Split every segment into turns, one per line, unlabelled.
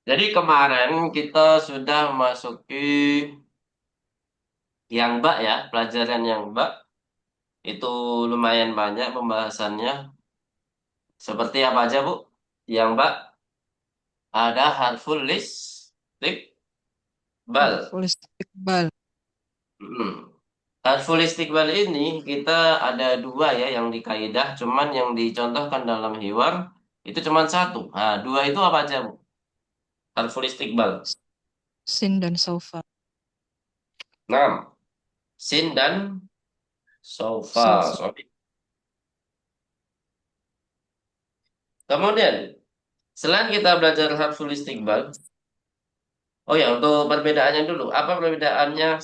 Jadi kemarin kita sudah memasuki yang bak ya, pelajaran yang bak. Itu lumayan banyak pembahasannya. Seperti apa aja, Bu? Yang bak ada harful list, tik, bal.
Harful istiqbal.
Mm. Harful istiqbal ini kita ada dua ya yang di kaidah, cuman yang dicontohkan dalam hiwar itu cuman satu. Nah, dua itu apa aja, Bu? Harful istiqbal.
Sin dan sofa.
Enam. Sin dan sofa.
Sofa.
Sorry. Kemudian, selain kita belajar harful istiqbal, oh ya, untuk perbedaannya dulu. Apa perbedaannya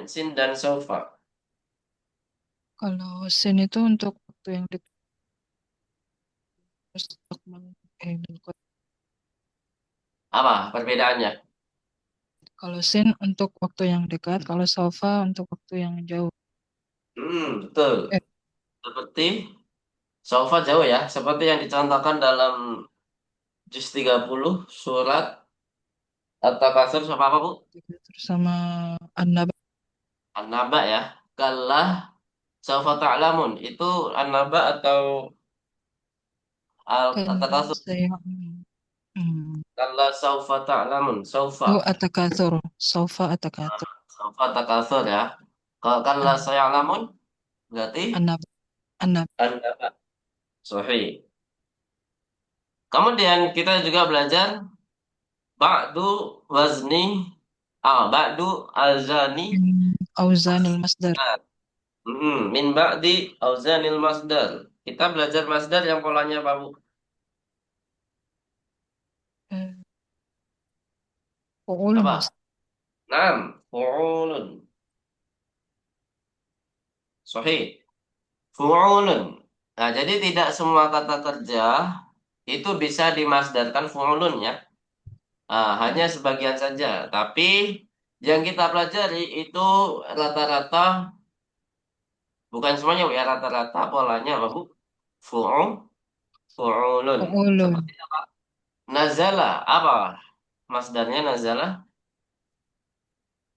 sin dan sofa?
Kalau sin itu untuk waktu yang dekat. Untuk
Apa perbedaannya?
Kalau sin untuk waktu yang dekat, kalau sofa untuk waktu yang jauh.
Betul.
Eh,
Seperti sofa jauh ya, seperti yang dicontohkan dalam juz 30 surat At-Takatsur sama apa, Bu?
terus sama an-naba.
An-Naba ya. Kallah saufa ta'lamun. Itu An-Naba atau
Kalau
At-Takatsur?
saya
Kallah saufa ta'lamun. Saufa.
oh atakatsur, sofa atakatsur.
Saufa Takatsur ya. Kalau kallah
Ah,
sayalamun berarti
an-naba, an-naba.
An-Naba. Sahih. Kemudian kita juga belajar ba'du wazni ba'du azani
Auzanil masdar.
min ba'di auzanil masdar. Kita belajar masdar yang polanya apa, Bu?
Eh, Fu'ulun
Apa?
mas.
Naam, fu'ulun. Sahih. Fu'ulun. Nah, jadi tidak semua kata kerja itu bisa dimasdarkan fu'ulun ya. Hanya
Hmm.
sebagian saja. Tapi yang kita pelajari itu rata-rata, bukan semuanya Bu, ya, rata-rata polanya apa, Bu? Fu'ul, fu'ulun.
Fu'ulun.
Seperti apa? Nazala, apa? Masdarnya nazala,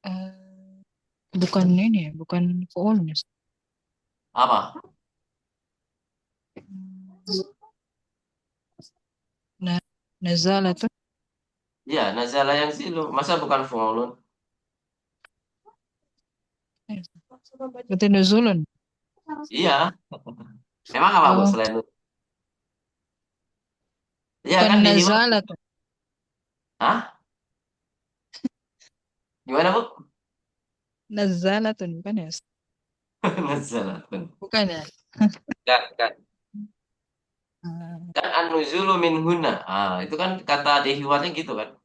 Eh, bukan ini ya, bukan fu'ulun mas.
apa?
Nah, nazala tuh
Ya, nazala yang silu. Masa bukan fu'ulun?
berarti nuzulun.
Iya. Memang apa, Bu,
Oh,
selain itu? Iya
bukan
kan di hiwar.
nazala tuh.
Hah? Gimana, Bu?
Nazala tuh bukan ya?
Nazala.
Bukan ya?
Kan,
Ah,
kan an-nuzulu min huna. Itu kan kata di hiwarnya gitu kan.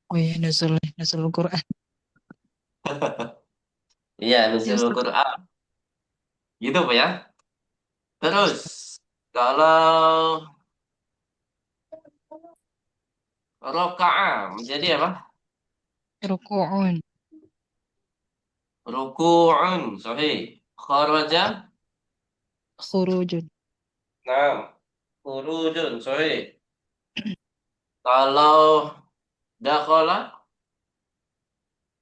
oh iya, nuzul Quran.
Iya,
Ya,
nuzulul
Ustaz.
Quran. Gitu, Pak ya.
Ya,
Terus,
Ustaz.
kalau roka'a menjadi apa?
Ruku'un,
Ruku'un. Sahih. Kharaja.
khurujun.
Nah, khurujun. Sahih. Kalau dakhala,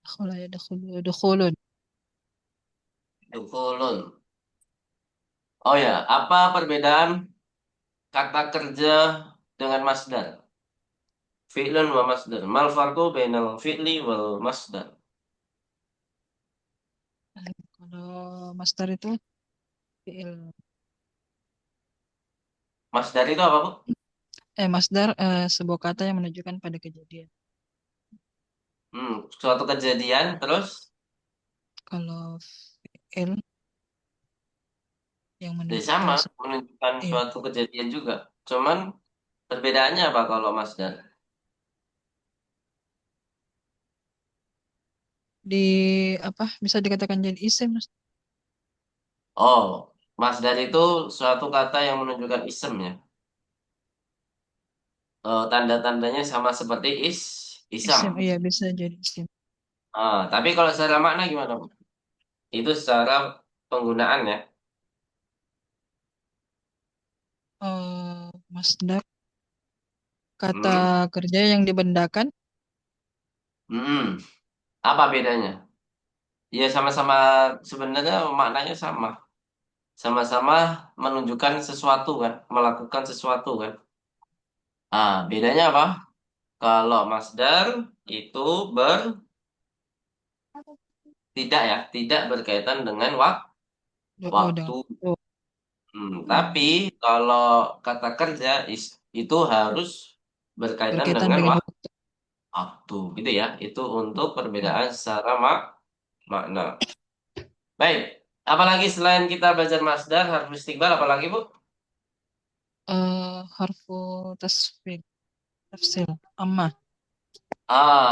Dakhala ya dukhulun.
dukhulun. Oh ya, apa perbedaan kata kerja dengan masdar? Fi'lun wa masdar. Mal farqu bainal fi'li wal masdar?
Kalau masdar itu fi'il.
Masdar itu apa, Bu?
Masdar sebuah kata yang menunjukkan pada kejadian.
Suatu kejadian, terus
Kalau fi'il yang
ya sama,
menunjukkan
menunjukkan
iya,
suatu kejadian juga. Cuman perbedaannya apa kalau masdar?
di apa bisa dikatakan jadi isim Mas.
Oh, masdar itu suatu kata yang menunjukkan isem ya. Tanda-tandanya sama seperti isam.
Isim iya bisa jadi isim.
Tapi kalau secara makna gimana, Bu? Itu secara penggunaan ya.
Masdar kata
Hmm,
kerja yang dibendakan.
Mm-mm. Apa bedanya? Ya sama-sama sebenarnya maknanya sama. Sama-sama menunjukkan sesuatu kan, melakukan sesuatu kan. Ah, bedanya apa? Kalau masdar itu ber tidak ya, tidak berkaitan dengan
Oh, dengan
waktu.
oh,
Tapi kalau kata kerja itu harus berkaitan
berkaitan
dengan
dengan waktu.
waktu, gitu ya. Itu untuk
Ya.
perbedaan secara makna. Baik, apalagi selain kita belajar masdar, harus istiqbal, apalagi Bu?
Harfu tasfil, tafsil, amma,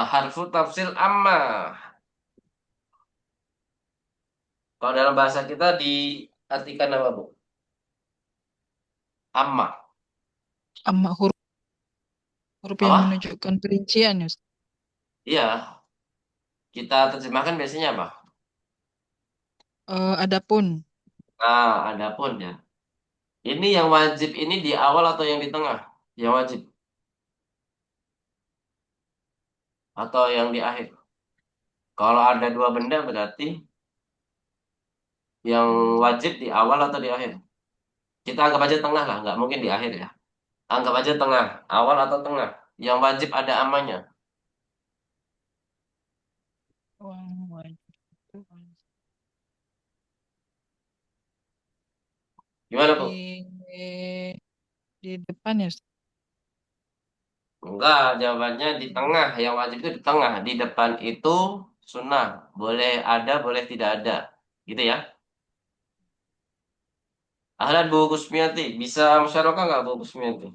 Harfu tafsil amma. Kalau dalam bahasa kita diartikan apa Bu? Amma.
amma huruf, huruf yang
Apa?
menunjukkan perincian ya. Ustaz.
Iya, kita terjemahkan biasanya apa?
Adapun,
Adapun ya. Ini yang wajib ini di awal atau yang di tengah? Yang wajib atau yang di akhir? Kalau ada dua benda berarti yang wajib di awal atau di akhir? Kita anggap aja tengah lah, nggak mungkin di akhir ya. Anggap aja tengah, awal atau tengah. Yang wajib ada amanya.
uang wajib itu
Gimana Bu?
di depan ya. Ustaz.
Enggak, jawabannya di tengah. Yang wajib itu di tengah. Di depan itu sunnah. Boleh ada, boleh tidak ada. Gitu ya. Ahlan Bu Kusmiati. Bisa musyarakah nggak Bu Kusmiati?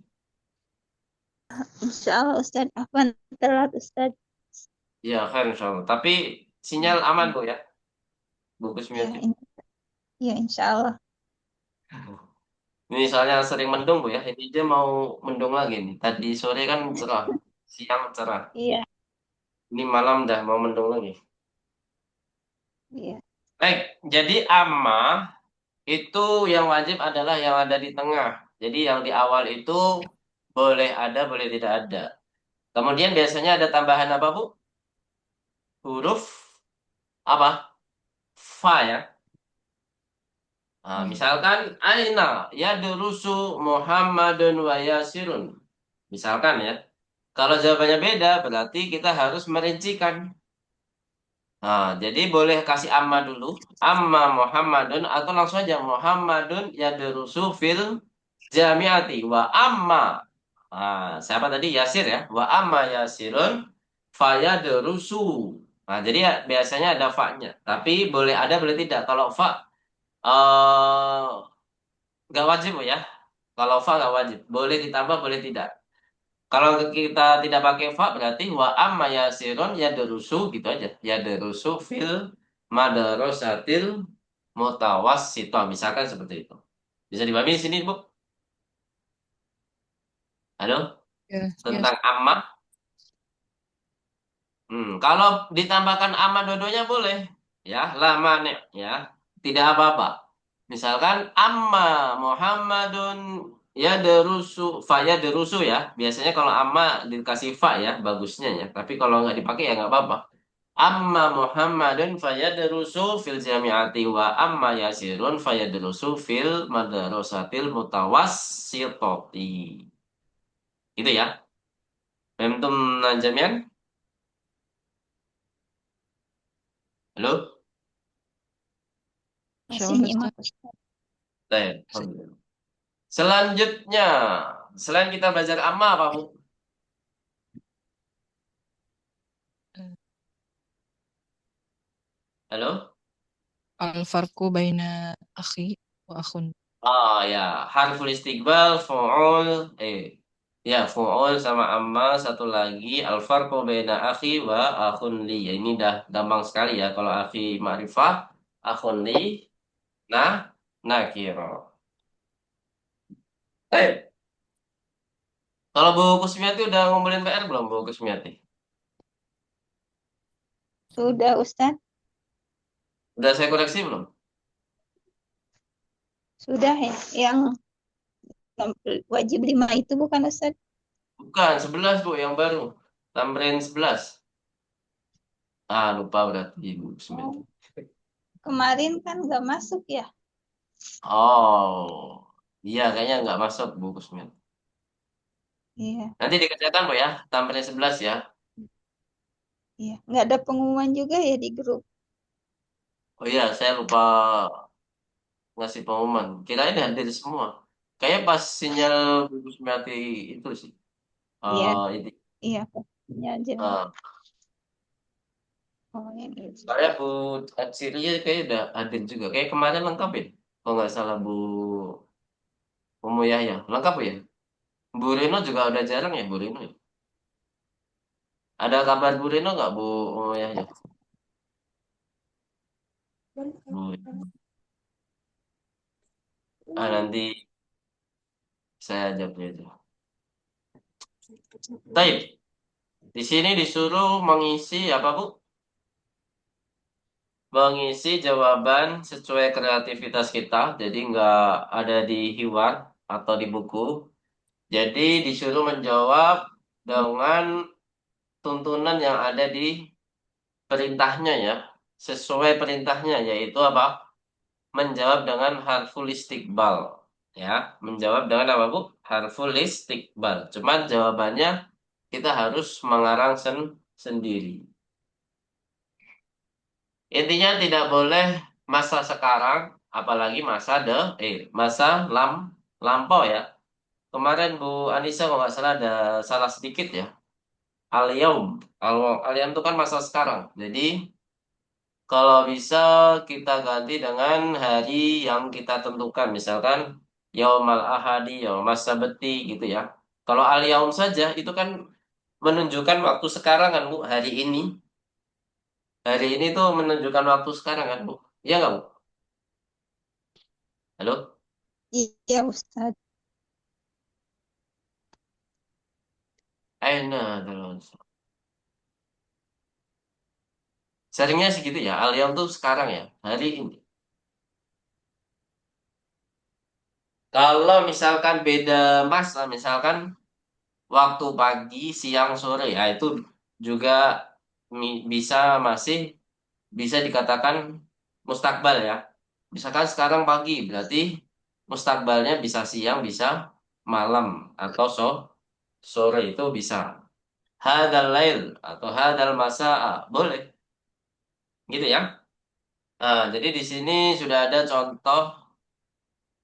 Insya Allah Ustaz, afwan telat Ustaz.
Ya, khair insya Allah. Tapi sinyal aman Bu ya, Bu
Ya,
Kusmiati.
ya insya Allah.
Ini soalnya sering mendung Bu ya. Ini dia mau mendung lagi nih. Tadi sore kan cerah. Siang cerah.
Iya,
Ini malam dah mau mendung lagi.
iya.
Baik, jadi amma itu yang wajib adalah yang ada di tengah. Jadi yang di awal itu boleh ada, boleh tidak ada. Kemudian biasanya ada tambahan apa, Bu? Huruf apa? Fa ya.
Ya.
Misalkan aina ya durusu Muhammadun wa Yasirun. Misalkan ya. Kalau jawabannya beda, berarti kita harus merincikan. Jadi boleh kasih amma dulu. Amma Muhammadun atau langsung aja Muhammadun yadrusu fil jamiati wa amma. Siapa tadi? Yasir ya. Wa amma Yasirun fayadrusu. Jadi ya, biasanya ada fa-nya. Tapi boleh ada boleh tidak. Kalau fa eh nggak wajib Bu, ya. Kalau fa nggak wajib. Boleh ditambah boleh tidak. Kalau kita tidak pakai fa berarti wa amma yasirun yadrusu gitu aja. Yadrusu fil madrasatil mutawassithah. Misalkan seperti itu. Bisa dipahami di sini, Bu? Halo?
Ya, ya,
Tentang amma. Kalau ditambahkan amma dodonya boleh. Ya, lama nih, ya. Tidak apa-apa. Misalkan amma Muhammadun ya derusu, fa ya derusu ya. Biasanya kalau amma dikasih fa ya, bagusnya ya. Tapi kalau nggak dipakai ya nggak apa-apa. Amma Muhammadun fayadrusu fil jami'ati wa amma Yasirun fayadrusu fil madrasatil mutawassitati. Gitu ya. Memtum jami'an? Halo?
Insya
Masih
Allah
nyimak
Ustaz.
Ustaz.
Baik. Selanjutnya, selain kita belajar amma apa, Bu?
Eh,
Halo?
Al-farqu baina akhi wa akhun.
Ya, harful istiqbal, fu'ul, fu'ul sama amma, satu lagi, al-farqu baina akhi wa akhun li. Ya, ini dah gampang sekali ya, kalau akhi ma'rifah, akhun li, nah, nakiro. Kalau Bu Kusmiati udah ngumpulin PR belum, Bu Kusmiati?
Sudah Ustaz?
Udah saya koreksi belum?
Sudah ya. Yang wajib 5 itu bukan Ustaz?
Bukan, 11 Bu, yang baru. Tamrin 11. Lupa berarti Bu Kusmiati.
Oh, kemarin kan nggak masuk ya?
Oh, iya kayaknya nggak masuk Bu Kusmiati.
Iya,
Nanti dikerjakan Bu ya, tampilnya 11 ya.
iya. Nggak ada pengumuman juga ya di grup.
Oh iya, saya lupa ngasih pengumuman. Kirain hadir semua. Kayak pas sinyal Bu Kusmiati itu sih.
Iya,
Ini.
iya. Pastinya jelas.
Uh,
Oh, yang ini.
Saya Bu Atsilia kayak udah hadir juga. Kayak kemarin lengkap ya. Kalau nggak salah Bu Umu Yahya. Lengkap ya? Bu Rino juga udah jarang ya Bu Rino ya? Ada kabar Bu Rino nggak Bu Umu Yahya? Bu. Nanti saya jawab aja. Baik, di sini disuruh mengisi apa Bu? Mengisi jawaban sesuai kreativitas kita. Jadi nggak ada di hiwar atau di buku. Jadi disuruh menjawab dengan tuntunan yang ada di perintahnya ya. Sesuai perintahnya yaitu apa? Menjawab dengan harful istiqbal. Ya, menjawab dengan apa Bu? Harful istiqbal. Cuman jawabannya kita harus mengarang sendiri. Intinya tidak boleh masa sekarang, apalagi masa lampau ya. Kemarin Bu Anissa kalau nggak salah ada salah sedikit ya. Al-yaum. Al-yaum itu kan masa sekarang. Jadi kalau bisa kita ganti dengan hari yang kita tentukan. Misalkan yaumal ahadi, yaumas sabti gitu ya. Kalau al-yaum saja itu kan menunjukkan waktu sekarang kan Bu, hari ini. Hari ini tuh menunjukkan waktu sekarang kan Bu. Iya nggak Bu? Halo?
Iya, Ustadz.
Aina terus. Seringnya segitu ya. Al-yaum tuh sekarang ya, hari ini. Kalau misalkan beda masa, misalkan waktu pagi, siang, sore, ya itu juga bisa masih bisa dikatakan mustakbal ya. Misalkan sekarang pagi, berarti mustakbalnya bisa siang, bisa malam atau sore itu bisa. Hadal lail atau hadal masa'a boleh, gitu ya. Jadi di sini sudah ada contoh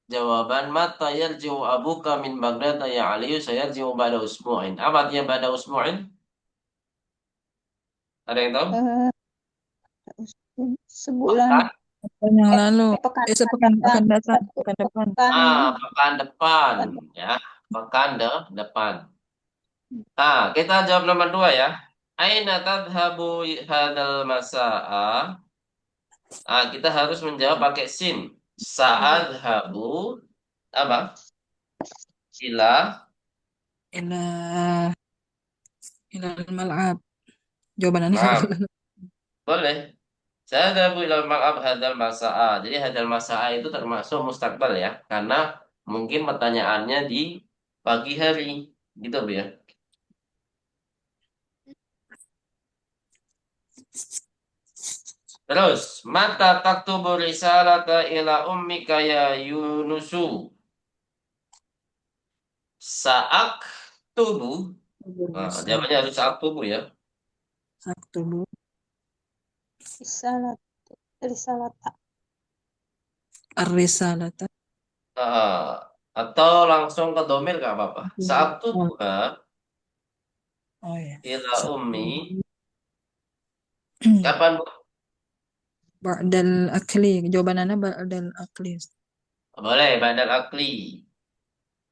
jawaban mata yarji'u abuka min Baghdad ya Aliyu sayarji'u ba'da usbu'in. Apa artinya ba'da usbu'in? Ada yang tahu?
Eh, sebulan,
Pekan.
Pekan yang lalu.
pekan
Sepekan
datang,
pekan datang,
satu
pekan depan.
pekan,
Pekan depan
pekan.
ya. Pekan depan. Kita jawab nomor 2 ya. Aina tadhabu hadal masa'a? Kita harus menjawab pakai sin. Sa'adhabu apa? Ila.
Ila ila mal'ab. Jawabannya
Nah, boleh. Saya ada bilang maaf hadal masa'a. Jadi hadal masa'a itu termasuk mustakbal ya. Karena mungkin pertanyaannya di pagi hari. Gitu Bu ya. Terus, mata taktubu risalata ila ummika ya Yunusu. Saak tubuh. Jawabannya harus saat tubuh ya.
Sabtu Bu.
Risalat, risalata.
Ar-risalata.
Ah, atau langsung ke domir gak apa-apa. Saat
Oh,
tubuh
oh ya.
ila
Sabtu.
ummi. Kapan Bu?
Ba'dal akli. Jawabannya ba'dal akli.
Boleh, badal akli.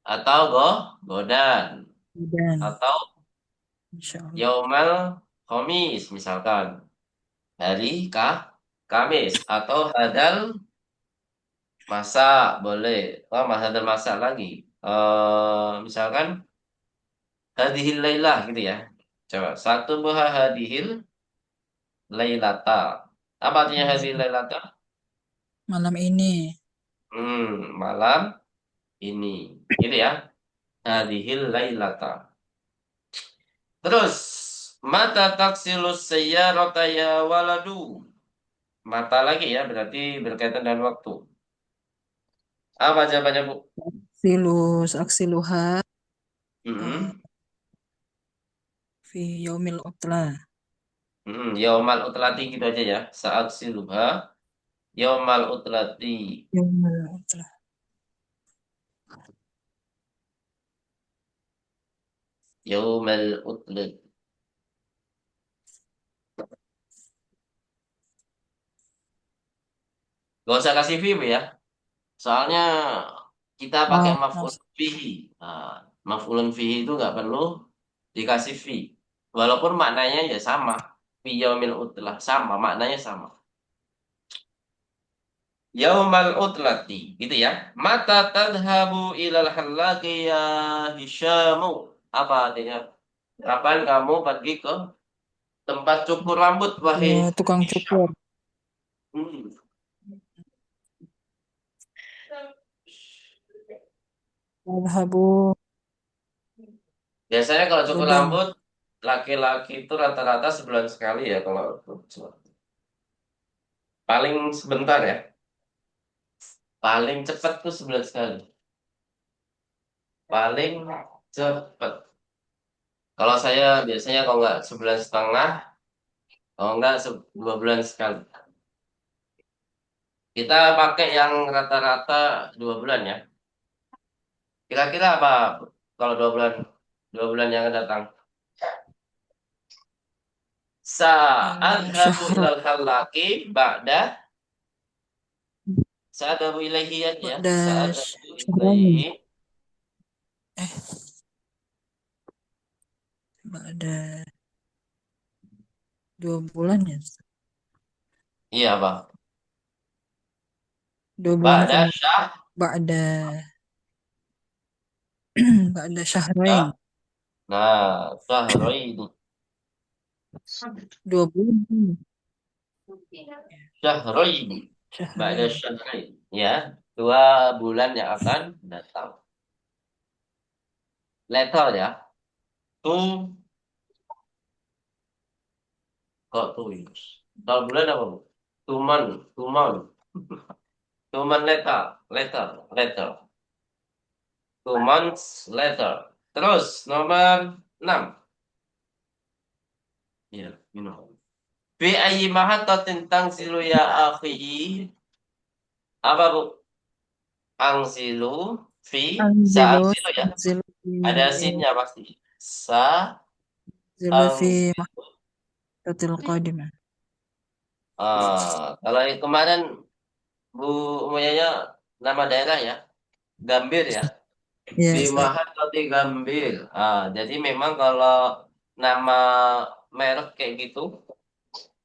Atau godan.
Dan
Atau
insyaallah.
yaumal khomis misalkan. Hari Kamis. Atau hadal masa. Boleh. Hadal masa lagi. Misalkan hadihil lailah gitu ya. Coba. Satu buah hadihil lailata. Apa artinya hadihil lailata?
Malam ini.
Malam ini. Gitu ya. Hadihil lailata. Terus Mata taksilus sayyarata ya waladu. Mata lagi ya, berarti berkaitan dengan waktu. Apa jawabannya, Bu?
Silus aksiluha
Mm-mm.
fi yaumil utla.
Yaumal utlati gitu aja ya. Saat siluha. Yaumal utlati.
Yaumil utla.
Yaumal utlati. Gak usah kasih view ya. Soalnya kita pakai
Oh,
maf'ul fihi. Nah, maf'ulun fihi itu nggak perlu dikasih fi. Walaupun maknanya ya sama. Fi yaumil utlah sama, maknanya sama. Yaumal utlati, gitu ya. Mata tadhabu ilal halaki ya Hisyamu. Apa artinya? Kapan kamu pergi ke tempat cukur rambut, wahai
tukang
Hisyam?
cukur.
Hmm.
Madhabu
Biasanya kalau cukur
Godan.
rambut, laki-laki itu rata-rata sebulan sekali ya kalau paling sebentar ya. Paling cepat tuh sebulan sekali. Paling cepat. Kalau saya biasanya kalau nggak sebulan setengah, kalau nggak 2 bulan sekali. Kita pakai yang rata-rata 2 bulan ya. Kira-kira apa kalau 2 bulan? 2 bulan yang akan datang. Sa'adhabu
Syahra
ilal halaki ba'da. Sa'adhabu ilaihi aja ya.
Ba'da
Sa'adhabu
syahrain.
ilaihi.
Eh, Ba'da 2 bulan ya.
Iya, Pak.
2 bulan
Ba'da
kemudian.
syah.
Ba'da Ba'da
Syah.
syahrain.
Nah, syahraini.
2 bulan.
Syahraini. Ba'da
Syahrain.
syahrain. Ya. 2 bulan yang akan datang. Letter ya. Tu. Kok tuh? 2 bulan apa, Bu? Tuman. Tuman. Tuman letter. Letter. Letter. 2 months later. Terus nomor 6. Ya, minum. Fi ayyi mahattatin tangsilu ya akhi. Apa, Bu? Angsilu fi
Anzilu
sa'angsilu ya.
Anzilu fi
Ada sinnya pasti. Sa
Anzilu fi
angsilu.
Mahtatil Qadimah.
Kalau yang kemarin Bu Umayyah nama daerah ya, Gambir ya.
Ya,
Fi
Ustaz.
Mahattati Gambir. Jadi memang kalau nama merek kayak gitu,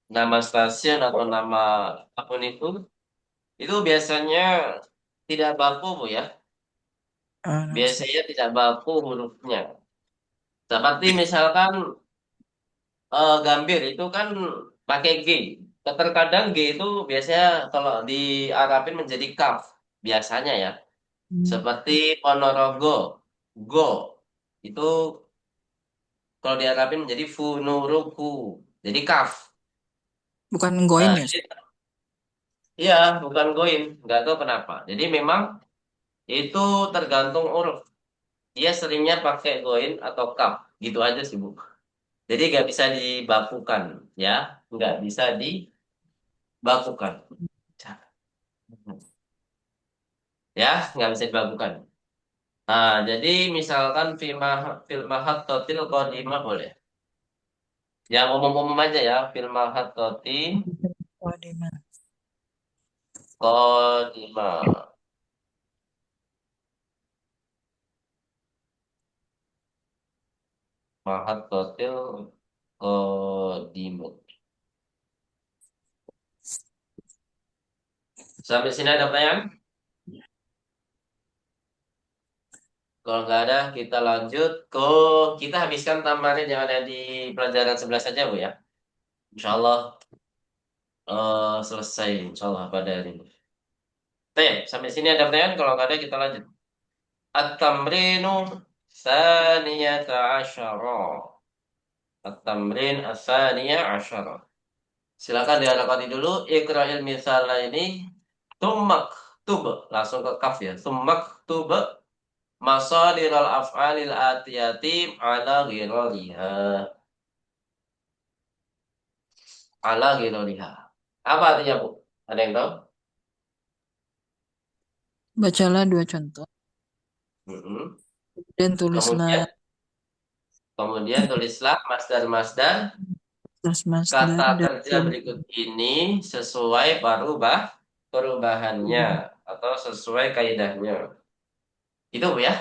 nama stasiun atau nama akun itu biasanya tidak baku, Bu ya.
Ustaz.
Biasanya tidak baku hurufnya. Seperti misalkan Gambir itu kan pakai G. Terkadang G itu biasanya kalau di Arabin menjadi kaf. Biasanya ya.
Hmm.
Seperti Ponorogo. Go. Itu kalau di Arabin menjadi Funuruku. Jadi kaf.
Bukan
Nah,
goin ya, Ustaz?
jadi, iya, bukan goin. Nggak tahu kenapa. Jadi memang itu tergantung huruf. Dia seringnya pakai goin atau kaf. Gitu aja sih, Bu. Jadi nggak bisa dibakukan. Ya. Nggak bisa dibakukan. Ya, nggak bisa dibakukan. Jadi misalkan filmahat totil kodimah boleh. Yang umum-umum aja ya, filmahat totil
Qadimah.
kodimah. Mahat totil kodimah. Sampai sini ada pertanyaan? Kalau nggak ada, kita lanjut ke kita habiskan tamarin yang ada di pelajaran 11 saja, Bu ya. Insya Allah selesai, insya Allah pada hari ini. Oke, sampai sini ada pertanyaan. Kalau nggak ada, kita lanjut. At-tamrinu tsaniyata asyara. At-tamrin asaniya asyara. Silakan dialokasi dulu. Iqra'il misala ini. Tummak tub. Langsung ke kaf ya. Tummak tub. Masadiral af'alil atiyati ala ghirariha. Ala ghirariha. Apa artinya, Bu? Ada yang tahu?
Bacalah dua contoh
Mm-mm.
dan tulislah
Kemudian, kemudian tulislah masdar-masdar
masdar
kata
dan
kerja berikut ini sesuai perubahannya atau sesuai kaidahnya. Itu, Bu, ya.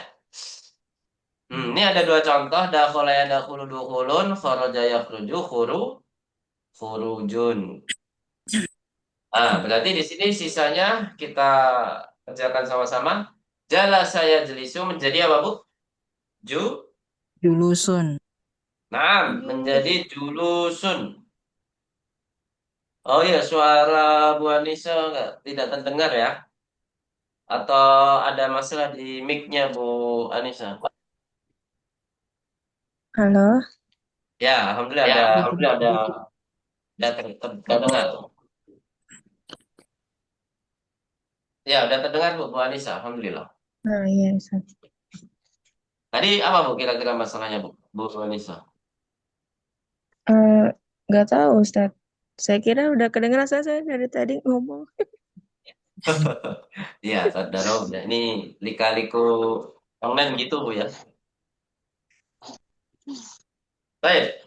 Ini ada dua contoh. Dakhala yadakhulu dukhulun, kharaja yakhruju khurujun. Berarti di sini sisanya kita kerjakan sama-sama. Jala saya jelisu menjadi apa, Bu? Ju.
julusun.
Naam, menjadi julusun. Oh iya, suara Bu Anissa tidak terdengar ya? Atau ada masalah di mic-nya Bu Anissa?
Halo.
Ya, alhamdulillah
Ya,
ada,
alhamdulillah ada.
terdengar. Ya, udah terdengar Bu Anissa, alhamdulillah.
Nah, iya, Ustaz.
Tadi apa, Bu, kira-kira masalahnya, Bu Anissa?
Eh, nggak tahu, Ustaz. Saya kira udah kedengeran saya dari tadi ngomong.
Iya, saudara, ini lika-liku online gitu, Bu, ya. Baik,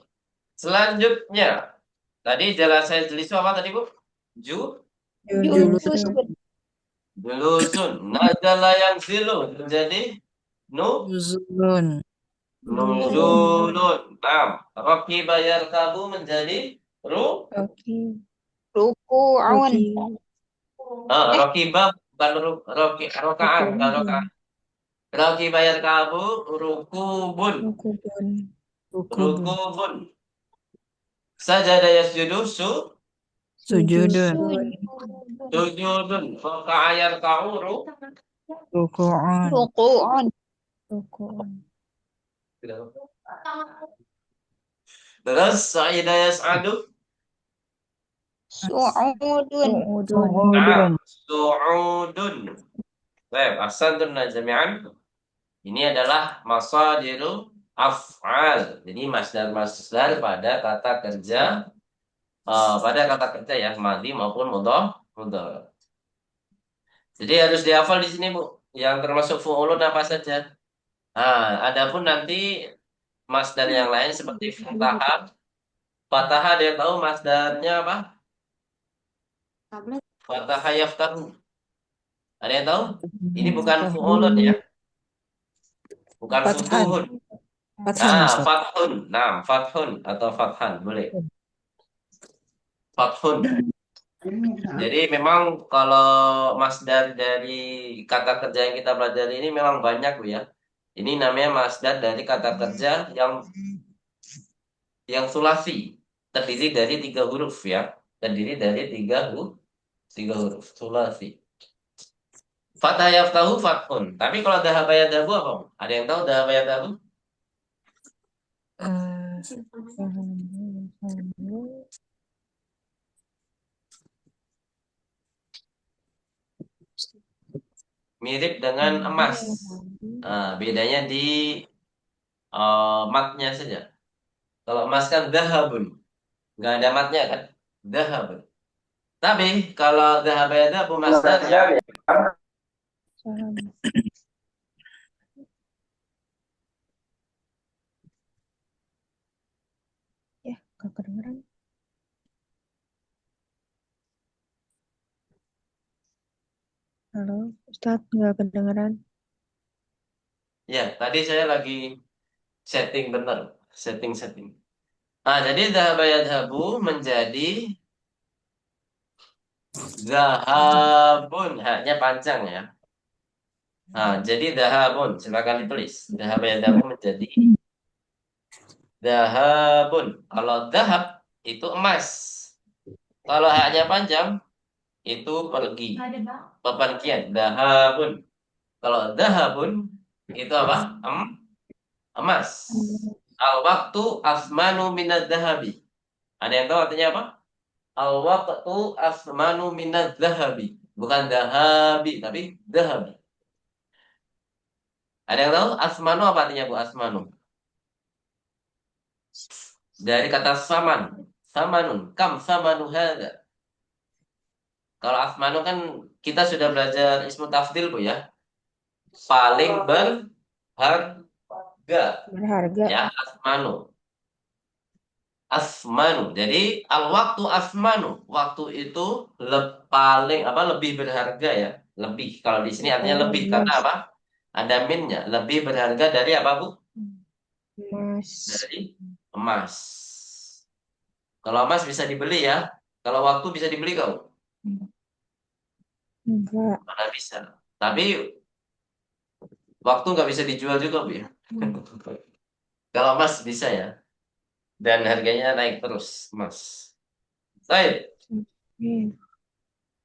selanjutnya. Tadi jalan saya tulis apa tadi, Bu? Ju,
Julusun.
Julusun.
julusun. Nazala yang zilu. Jadi, nu,
Nuzulun.
Nuzulun.
nuzulun. Nah, Rocky bayar kabu menjadi ru.
Oke. Ruku'un.
Ruki.
Rocky bab bukan Rocky rokaan, bukan rokaan.
Rukubun.
Rocky bayar kabu rukubun.
Rukubun.
Rukubun.
Rukubun. Sajada yasjudu
Sujudun.
Sujudun.
sujudun. Roka'ayar ka'uru.
Ruku'un.
Ruku'un. Ruku'un.
Terus Sa'ida yas'adu.
Su'udun.
Su'udun.
Su'udun. Baik, ahsantun jami'an. Ini adalah masadiru af'al. Jadi masdar-masdar pada kata kerja ya, madhi maupun mudhari. Jadi harus dihafal di sini, Bu. Yang termasuk fu'ulun apa saja. Adapun nanti masdar yang lain seperti fatahah. Fatahah dia tahu masdarnya apa? Fatahah yaftahu. Ada yang tahu? Ini bukan fu'ulun ya, bukan
Fathan.
futuhun.
Fathan, Ustaz.
Fathun. Nah, fathun atau fathan boleh. Fathun. Jadi memang kalau masdar dari kata kerja yang kita pelajari ini memang banyak, Bu, ya. Ini namanya masdar dari kata kerja yang sulasi, terdiri dari 3 huruf ya. Terdiri dari tiga huruf sulasi. Fatah yaftahu fathun. Tapi kalau dahaba yadahu apa, Bu? Ada yang tahu dahaba yadahu?
Eh,
Mirip dengan emas. Bedanya di matnya saja. Kalau emas kan dahabun, nggak ada matnya kan? Dahabun. Tapi kalau dahaba yadahu masdarnya
Salam. Ya, gak kedengeran. Halo, Ustadz, nggak kedengeran.
ya tadi saya lagi setting benar, setting. Jadi dahaba yadhabu menjadi zahabun, haknya panjang ya. Jadi dahabun, silakan ditulis. Dahaba yadhabu menjadi dahabun. Kalau dahab itu emas. Kalau haknya panjang itu pergi. Pepergian. Dahabun. Kalau dahabun itu apa? Emas. Al-waktu asmanu minadz zahabi. Ada yang tahu artinya apa? Al-waktu asmanu minadz zahabi. Bukan zahabi, tapi zahabi. Ada yang tahu asmanu apa artinya Bu? Asmanu. Dari kata saman. Samanun. Kam samanu hadza. Kalau asmanu kan kita sudah belajar ismu tafdil Bu ya. Paling berharga.
Berharga.
Ya, asmanu. Asmanu. Jadi al-waktu asmanu. Waktu itu paling apa lebih berharga ya. Lebih. Kalau di sini artinya lebih karena
Emas.
apa? Ada minnya. Lebih berharga dari apa, Bu?
Emas.
Dari emas. Kalau emas bisa dibeli ya. Kalau waktu bisa dibeli kau?
Enggak.
Mana bisa. Tapi waktu nggak bisa dijual juga, Bu ya. Kalau emas bisa ya. Dan harganya naik terus, emas. Baik.
Hmm.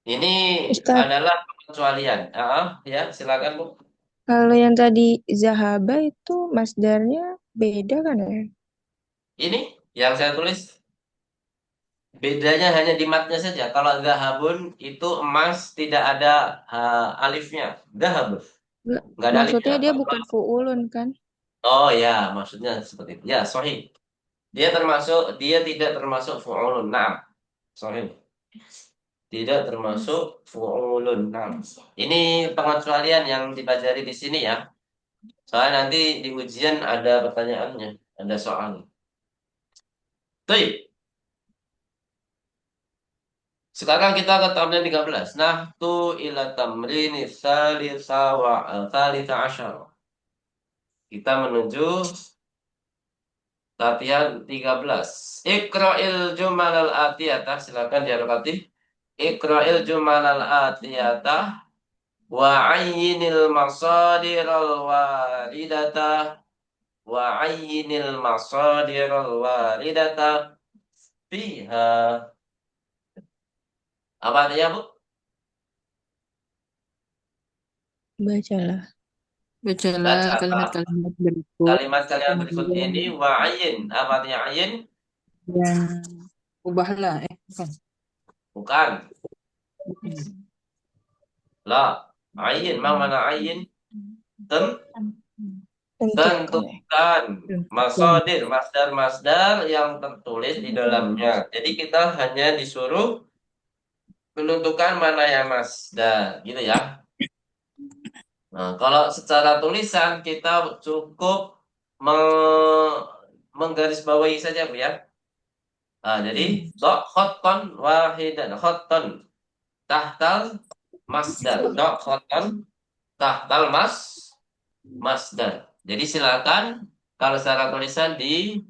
Ini
Ustadz,
adalah pengecualian. Ya, silakan Bu.
kalau yang tadi Zahaba itu masdarnya beda kan ya?
Ini yang saya tulis bedanya hanya di matnya saja. Kalau zahabun itu emas tidak ada alifnya. Zahabun.
Enggak,
Nggak ada alifnya.
maksudnya dia bukan fuulun kan?
Oh ya, maksudnya seperti itu. Ya, sahih. Dia tidak termasuk fu'ulun. Nah, sahih. Tidak termasuk fu'ulun. Nah, ini pengecualian yang dipelajari di sini ya. Soalnya nanti di ujian ada pertanyaannya, ada soal. Baik. Sekarang kita ke tamrin 13. Nahtu ila tamrini salisa asyar. Kita menuju latihan 13. Iqra'il jumalal atiyatah. Silakan diharokati. Iqra'il jumalal atiyatah. Wa ayyinil masadiral waridata. Wa ayyinil masadiral waridata. Fiha. Apa artinya, Bu?
Bacalah. Bacalah
Baca apa?
kalimat-kalimat berikut.
Kalimat-kalimat berikut
Kemudian
ini wa'ayin. Apa artinya ayin?
dan ubahlah. Bukan.
Bukan. La. Ayin. Mana ayin? Ten,
Tentukan ya.
tentukan.
Tentukan.
Masodir. Masdar-masdar yang tertulis di dalamnya. Jadi kita hanya disuruh menentukan mana yang masdar. Gitu ya. Nah, kalau secara tulisan kita cukup menggarisbawahi saja, Bu ya. Nah, jadi khotton wahidan. Khotton tahtal masdar. Khotton tahtal masdar. Jadi silakan kalau secara tulisan di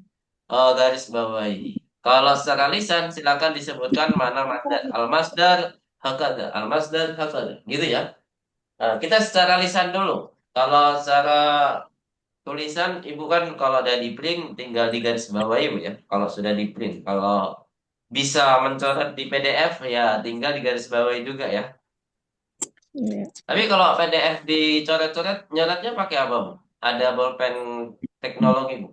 garis bawahi. Kalau secara lisan silakan disebutkan mana masdar. Al masdar hakada. Al masdar hakada. Gitu ya. Nah, kita secara lisan dulu. Kalau secara tulisan ibu kan kalau ada di print tinggal di garis bawahi Bu ya. Kalau sudah di print. Kalau bisa mencoret di PDF ya tinggal di garis bawahi juga ya.
Iya.
Tapi kalau PDF dicoret-coret, nyoretnya pakai apa, Bu? Ada bolpen teknologi, Bu.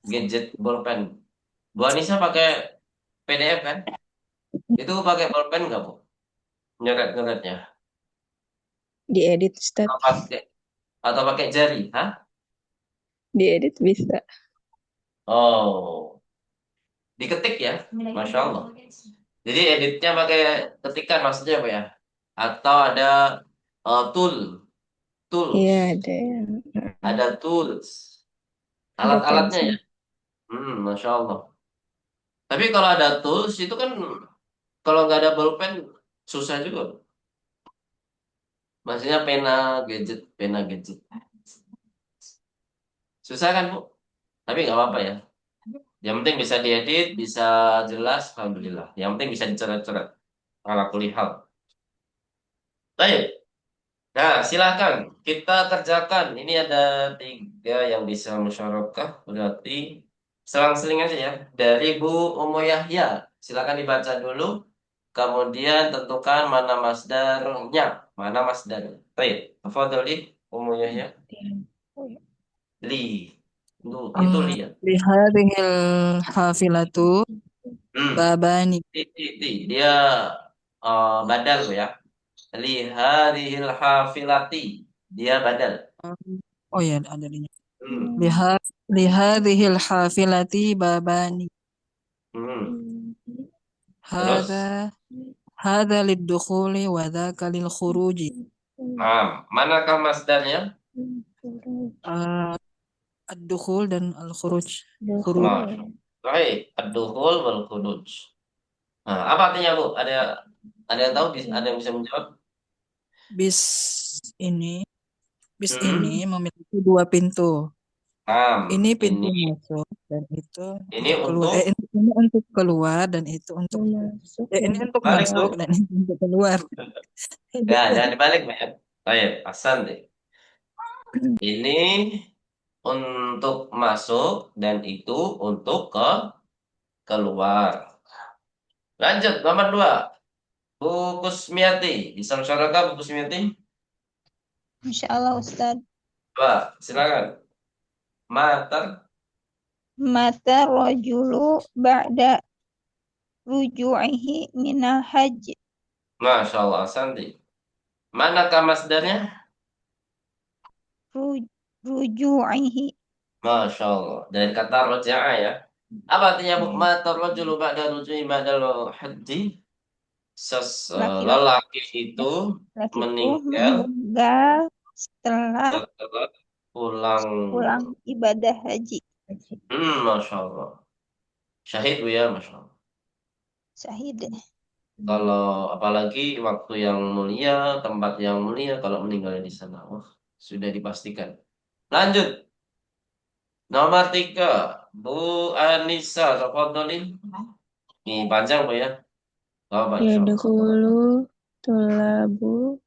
Gadget bolpen. Bu Anissa pakai PDF kan? Itu pakai bolpen nggak, Bu? Nyoret-nyoretnya.
Diedit,
Atau
Ustadz.
pakai atau pakai jari, hah?
Diedit bisa.
Oh, diketik ya, Masya Allah. Jadi editnya pakai ketikan maksudnya apa ya? Atau ada tools,
Iya, ada yang
ada tools,
ada
alat-alatnya ya.
pensil.
Masya Allah. Tapi kalau ada tools itu kan kalau nggak ada bolpen susah juga. Maksudnya pena gadget. Susah kan Bu? Tapi nggak apa-apa ya. Yang penting bisa diedit, bisa jelas, alhamdulillah. Yang penting bisa dicoret-coret. Ala kulihal. Baik. Nah, silakan kita kerjakan. Ini ada 3 yang bisa musyarakah. Berarti selang-seling aja ya. Dari Bu Umu Yahya. Silakan dibaca dulu. Kemudian tentukan mana masdarnya. Mana masdarnya. Baik. Tafadholi Umu Yahya.
Oh, ya.
Li. Itu lihat.
Lihadhil hafilatu
Hmm.
babani.
Dia badal Bu ya. Lihadihil hafilati. Dia badal.
Oh ya, ada di
Hmm.
Lihat lihadhil hafilati babani.
Hmm. Terus,
Hada hada liddukhuli wa dzaka lil khuruji.
manakah masdarnya?
Uh, ad-dukhul dan al-khuruj. Khuruj.
Nah, baik. Ad-dukhul wal khuruj. Nah, apa artinya Bu? Ada yang tahu? Ada yang bisa menjawab?
Bis ini bis ini
Hmm.
memiliki dua pintu. Ini pintu
Ini
masuk dan itu
ini
untuk keluar.
untuk
Ini untuk keluar dan itu untuk ini untuk
balik
masuk
Bu.
dan ini untuk keluar.
Ya, jangan dibalik, Mbak. Baik, Hasan deh. Ini untuk masuk dan itu untuk keluar. Lanjut nomor 2. Bu Kusmiati. Bisa musyarakah Bu Kusmiati?
Masya Allah Ustaz.
Pak, silakan. Mater.
Mata rajulu ba'da ruju'ihi minal hajj.
Masya Allah, Santi. Manakah masdarnya?
Ruju'ihi.
Masya Allah. Dari kata roja'a ya. Apa artinya Bu? Mater rajulu ba'da ruju'i ba'dal haji.
Laki-laki
Lelaki itu
lakiku
meninggal
meninggal setelah
setelah pulang.
pulang ibadah haji.
Masya Allah. Syahid Bu ya, Masya Allah.
Syahid.
Kalau apalagi waktu yang mulia, tempat yang mulia, kalau meninggal di sana, wah, sudah dipastikan. Lanjut, nomor 3, Bu Anissa, tafadhalin. Ini panjang Bu ya. Apa insya Allah.
Yadkhulu tulabu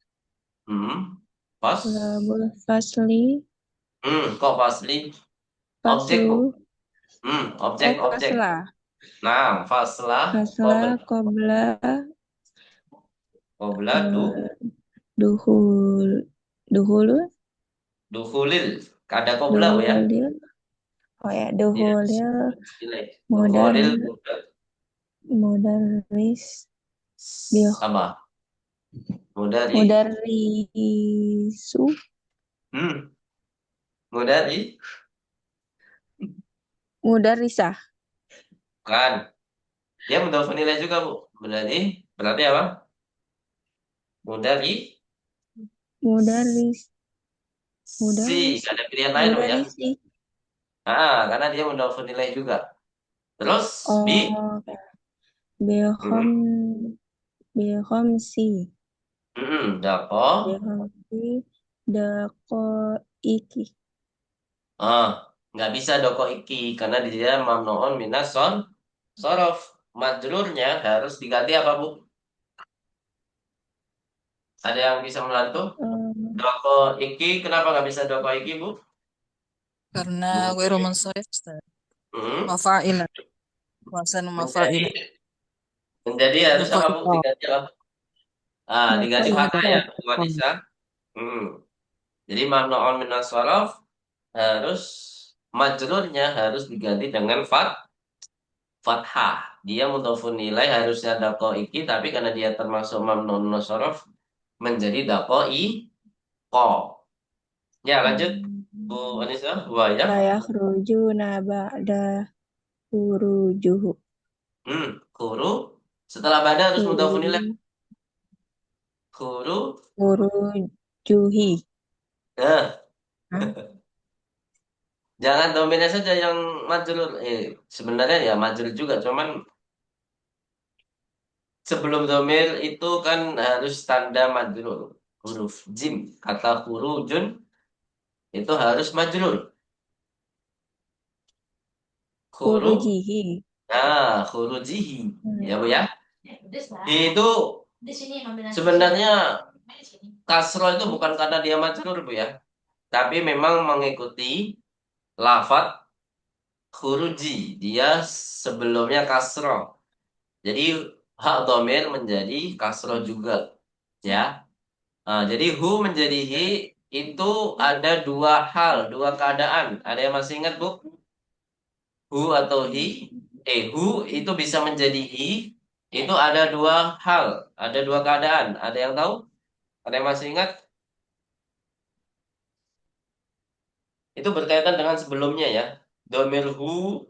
Pas.
tulabul fasli
Kok fasli? Objek Bu.
faslu
Objek.
fasla
Nah, faslah.
fasla qabla
Qobla
eh, duhul duhulu
duhulil. Ada qobla Bu ya.
duhulil oh ya
Iya.
duhulil
Nilai.
modar
Duhulil.
mudarris bil
Apa? Mudari.
mudarrisu
Hmm. Mudari.
mudarrisah
Kan. Dia mudhaf nilai juga, Bu. Berarti apa? Mudari
mudarris
si.
mudarris
Gak ada pilihan lain, Bu ya.
mudarrisi
Karena dia mudhaf nilai juga. Terus bi.
oh bilhom
Hmm.
bilhomsi
Dako.
bilhomsi dako iki
Ah, nggak bisa doko iki karena dia mamnuun minas sorof. Majrurnya harus diganti apa, Bu? Ada yang bisa membantu?
eh,
Doko iki, kenapa nggak bisa doko iki, Bu?
Karena
Bu.
ghairu mansharif Ustaz.
Hmm.
Mafa'ilan. Wasan
Menjadi
mafa'ilan.
menjadi harus
Doko
apa, Bu?
iko.
Diganti apa?
Doko
Diganti fathah
iko.
ya, Bu Anissa. Hmm. Jadi mamnuun minas sorof harus majrurnya harus diganti dengan fathah. Dia mudhofun nilai harusnya dako iki, tapi karena dia termasuk mamnuun minas sorof menjadi dako ko. Ya, lanjut Bu Anissa. Wah ya.
la yakhrujuna ba'da hurujuhu
Kuru. Setelah bada harus mudhofun nilai.
huru
Kuru.
hurujuhi
Nah,
Hah?
jangan dominnya saja yang majrur. Sebenarnya ya majrur juga, cuman sebelum domir itu kan harus tanda majrur. Huruf jim. Kata hurujun itu harus majrur. Huru.
hurujihi
Hurujihi. Ya,
Hmm.
Bu ya. Itu sebenarnya kasroh itu bukan karena dia majrur, Bu ya. Tapi memang mengikuti lafadz huruji. Dia sebelumnya kasroh. Jadi hak domir menjadi kasroh juga. Ya. Jadi hu menjadi hi itu ada dua hal, dua keadaan. Ada yang masih ingat, Bu? hu atau hi, hu itu bisa menjadi hi, itu ada dua hal, ada dua keadaan. Ada yang tahu? Ada yang masih ingat? Itu berkaitan dengan sebelumnya ya. Domir hu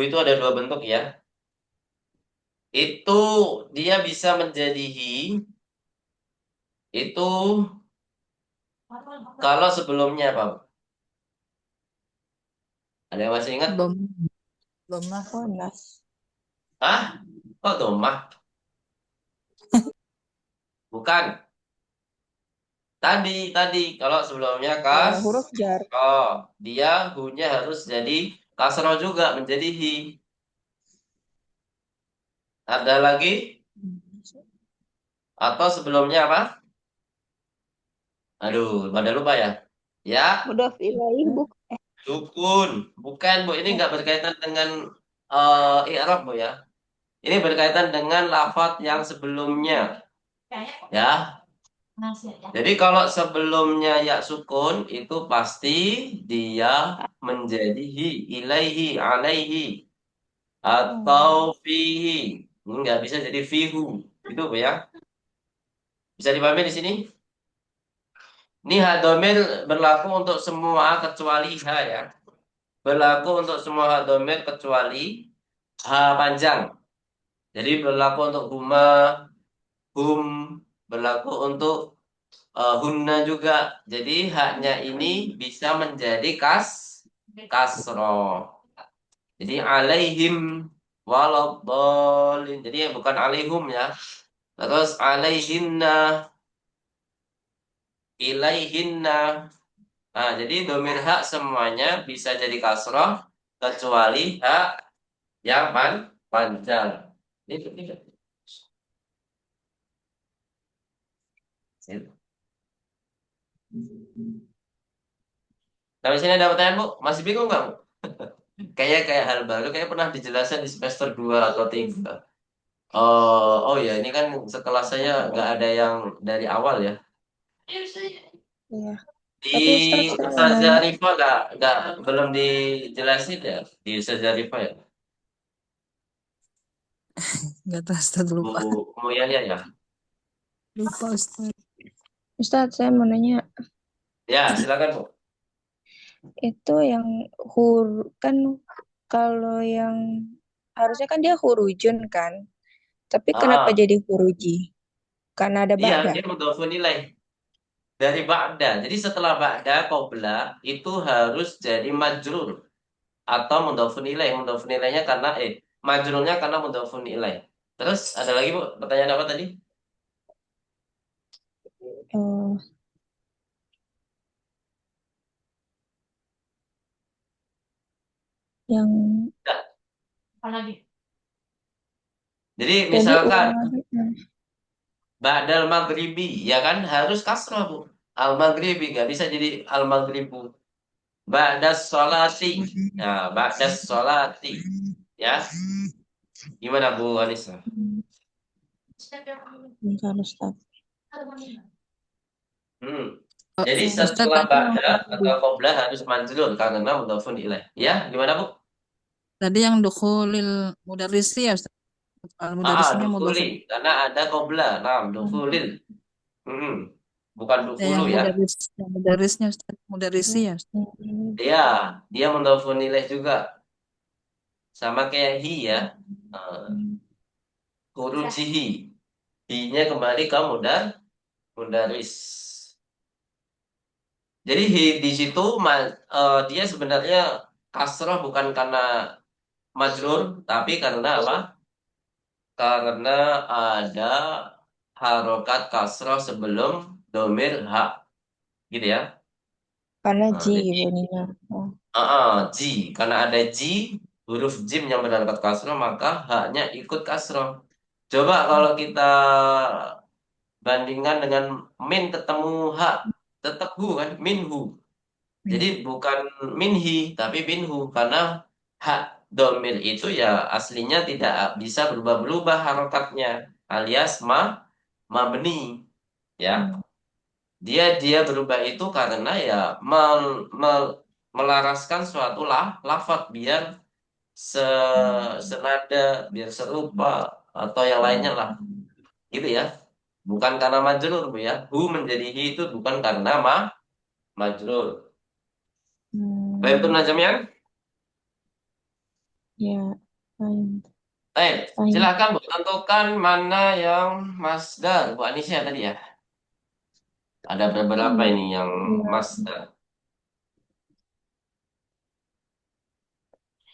itu ada dua bentuk ya. Itu dia bisa menjadi hi, itu kalau sebelumnya apa? Ada yang masih ingat?
Dom, domah.
Monas.
Ah, kok domah? Bukan. Tadi kalau sebelumnya
Huruf jar.
oh, dia hu-nya harus jadi kasroh juga menjadi hi. Ada lagi atau sebelumnya apa? Aduh, pada lupa ya. Ya,
Mudhof ilaih bukan.
sukun. Bukan, Bu. Ini nggak berkaitan dengan i'rab, Bu ya. Ini berkaitan dengan lafaz yang sebelumnya. Ya. Jadi kalau sebelumnya ya sukun itu pasti dia menjadi hi, ilaihi, alaihi, atau fihi. Nggak bisa jadi fihu. Itu Bu ya. Bisa dipahami di sini? Ini hadomir berlaku untuk semua kecuali ha ya. Berlaku untuk semua hadomir kecuali ha panjang. Jadi berlaku untuk huma, hum, berlaku untuk hunna juga. Jadi haknya ini bisa menjadi kasroh. Jadi alaihim waladhdallin. Jadi bukan alaihum ya. Terus alaihinna, ilaihinna. Nah, jadi domir hak semuanya bisa jadi kasroh kecuali hak yang panjang. Ini. Nah, sini ada pertanyaan, Bu. Masih bingung nggak, Bu? Kayak hal baru, kayak pernah dijelaskan di semester 2 atau 3. Oh ya, ini kan sekelas saya nggak ada yang dari awal ya.
Iya.
Di
Tapi Ustadz saya mau
Ustazah
nanya.
Rifa nggak belum dijelasin ya di Ustazah Rifa ya.
Nggak tahu, Ustaz, lupa.
Bu Yahya ya.
Lupa, Ustaz.
Ustadz saya mau nanya.
Ya, silakan, Bu.
Itu yang kan kalau yang harusnya kan dia hurujun kan. Tapi kenapa
Ah,
jadi huruji? Karena ada
iya,
ba'da.
dia mudhofun nilai dari ba'da. Jadi setelah ba'da qabla itu harus jadi majrur atau mudhofun ilaih. Mudhofun ilaihnya karena majrurnya karena mudhofun ilaih. Terus ada lagi, Bu, pertanyaan apa tadi?
Eh, yang
Nah, jadi
jadi
misalkan
ulang lagi.
ba'dal maghribi ya kan harus kasrah, Bu. Al maghribi nggak bisa jadi al maghribu. Ba'das sholati. Nah, ba'das sholati ya. Gimana, Bu Anissa?
Bentar, Ustadz.
Hmm. Jadi
Ustaz
setelah
tadi yang
ba'da atau qabla harus majrur karena mudhofun ilaih. Ya, gimana, Bu?
dukhulil mudarrisi ya, Ustaz. Al mudarrisnya
Dufuli
mudhofun.
karena ada qabla. Nah, dufulil. Hmm. Bukan
Ya,
dufulu ya.
yang mudarrisnya, Ustaz. Mudarrisi ya, Ustaz.
Dia mudhofun ilaih juga sama kayak hi ya. Huruf hi. Hi-nya kembali ke mudaris. Jadi di situ dia sebenarnya kasroh bukan karena majrur, tapi karena apa? Karena ada harokat kasroh sebelum domir hak, gitu ya.
Karena
Nah,
ji
jadi
bunyinya. Oh.
ji, karena ada ji, huruf jim yang berharokat kasroh, maka haknya ikut kasroh. Coba kalau kita bandingkan dengan min ketemu hak, tetap hu kan, minhu. Jadi bukan minhi, tapi minhu. Karena hak domir itu ya aslinya tidak bisa berubah-berubah harokatnya. Alias mabni. Ya. Dia berubah itu karena ya melaraskan suatu lafaz biar senada, biar serupa, atau yang lainnya lah. Gitu ya. Bukan karena majrur, Bu ya. Hu menjadi hi itu bukan karena majrur. Baik, itu
Hmm,
Najamian.
ya, faham.
Baik,
Faham.
silakan Bu, tentukan mana yang masdar. Bu Anisya tadi ya. Ada beberapa
Hmm,
ini yang
ya,
masdar.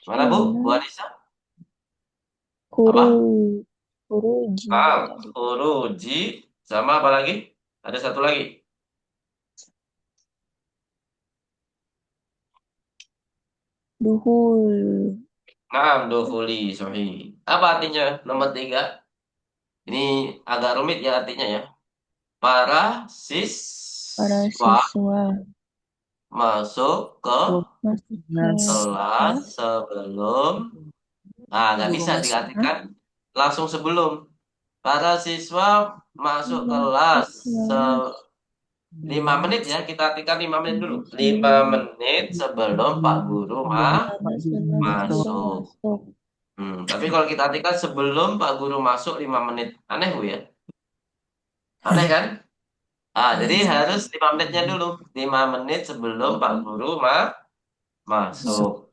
Mana Bu?
mana?
Bu Anissa?
Kuru,
Apa?
kuruji tadi.
Khuruji. Sama apa lagi? Ada satu lagi.
Duhul.
Naam, dukhuli. Sahih. Apa artinya? Nomor tiga. Ini agak rumit ya artinya ya. Para
Para
siswa
siswa
masuk ke
masuk
Kelas
kelas sebelum. Nah, nggak
guru
bisa
masuk.
diartikan langsung sebelum. Para siswa masuk kelas
kelas
5 menit ya. Kita artikan 5 menit dulu. 5 menit sebelum Pak Guru
sebelum guru
masuk.
masuk.
Tapi kalau kita artikan sebelum Pak Guru masuk 5 menit. Aneh Bu ya? Aneh kan? Jadi harus 5 menitnya dulu. 5 menit sebelum Pak Guru masuk.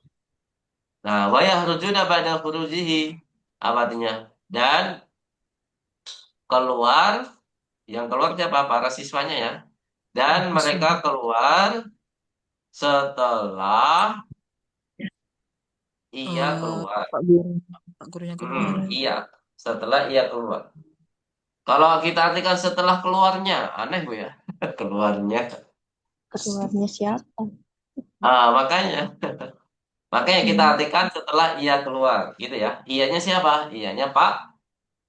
Nah, wa yakhrujuna ba'da khurujihi. Apa artinya? Dan keluar, yang keluar siapa? Para siswanya ya. Dan mereka keluar setelah ia keluar.
Pak guru, Pak gurunya keluar.
Iya, setelah ia keluar. Kalau kita artikan setelah keluarnya, aneh Bu ya. Keluarnya.
Keluarnya siapa?
Makanya. Makanya kita
Hmm,
artikan setelah ia keluar, gitu ya. Ianya siapa? Ianya Pak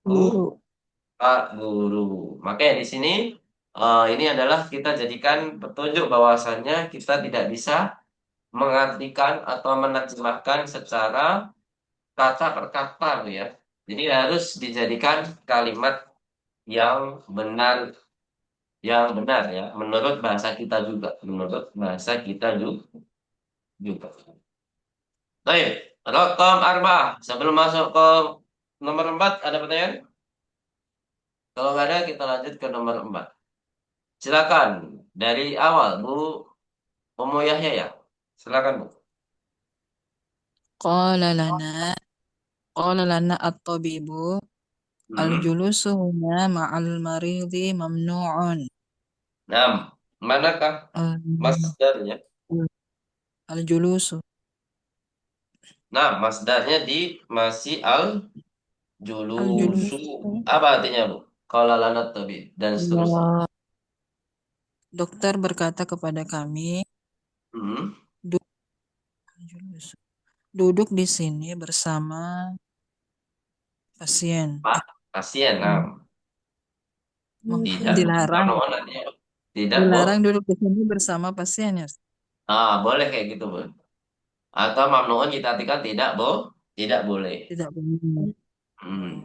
guru.
Pak Guru. Makanya di sini ini adalah kita jadikan petunjuk bahwasannya kita tidak bisa mengartikan atau menerjemahkan secara kata per kata, Bu ya. Jadi harus dijadikan kalimat yang benar, ya, menurut bahasa kita juga, menurut bahasa kita juga. Baik, Rokom Arba'ah. Sebelum masuk ke nomor 4, ada pertanyaan? Kalau nggak ada, kita lanjut ke nomor 4. Silakan, dari awal, Bu Umu Yahya ya. Silakan, Bu.
Qala lana, qala lana at-tabibu
Hmm.
al-julusu huna ma'al maridi mamnu'un.
Nah, manakah
Um,
masdarnya?
Al-julusu,
Nah, masdarnya di masih
al-julusu.
al-julusu. Apa artinya, Bu? Kalau lanat tabi dan seterusnya.
Ya, dokter berkata kepada kami,
Hmm.
"Du- al-julusu. Duduk di sini bersama pasien.
Pak, pasien. Nah, tidak.
Dilarang,
Mamnuun artinya. Tidak, Bu.
dilarang duduk di sini bersama pasien ya.
Boleh kayak gitu, Bu. Atau mamnuun kita artikan tidak, Bu. Tidak boleh.
Tidak boleh.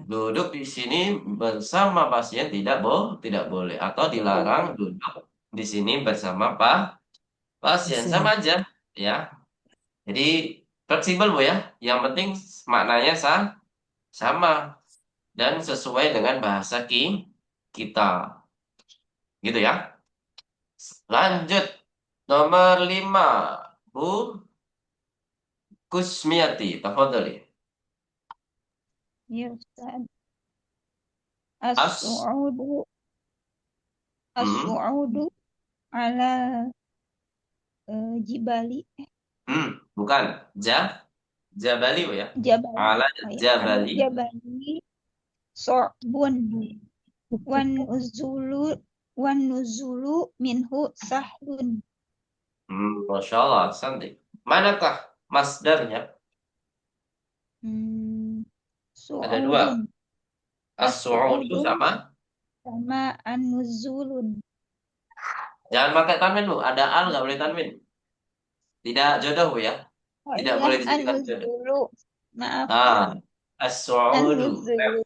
Duduk di sini bersama pasien tidak boleh. Atau dilarang duduk di sini bersama pasien. Sama
Pasien.
aja, ya. Jadi fleksibel, Bu ya. Yang penting maknanya sama dan sesuai dengan bahasa kita. Gitu ya. Lanjut. Nomor 5. Bu Kusmiati. Tafadhali.
Ya Ustaz.
As.
As-su'udu
Hmm.
as-su'udu ala jibali
Bukan. Jabali, Bu ya.
jabali.
Ala
Oh ya, ala
Jabali.
jabali so'bun wan nuzulu minhu sahlun.
Masya Allah, cantik. Manakah masdarnya?
Hmm,
Ada dua.
su'udun.
As-su'udu
As-su'udu
sama.
sama an-nuzulun.
Jangan pakai tanwin, Bu. Ada al, nggak boleh tanwin. Tidak jodoh, Bu ya.
Oh
Tidak
iya,
boleh dijadikan jodoh.
an-nuzulu. Maaf ya,
Ah, as-su'udu.
an-nuzulu.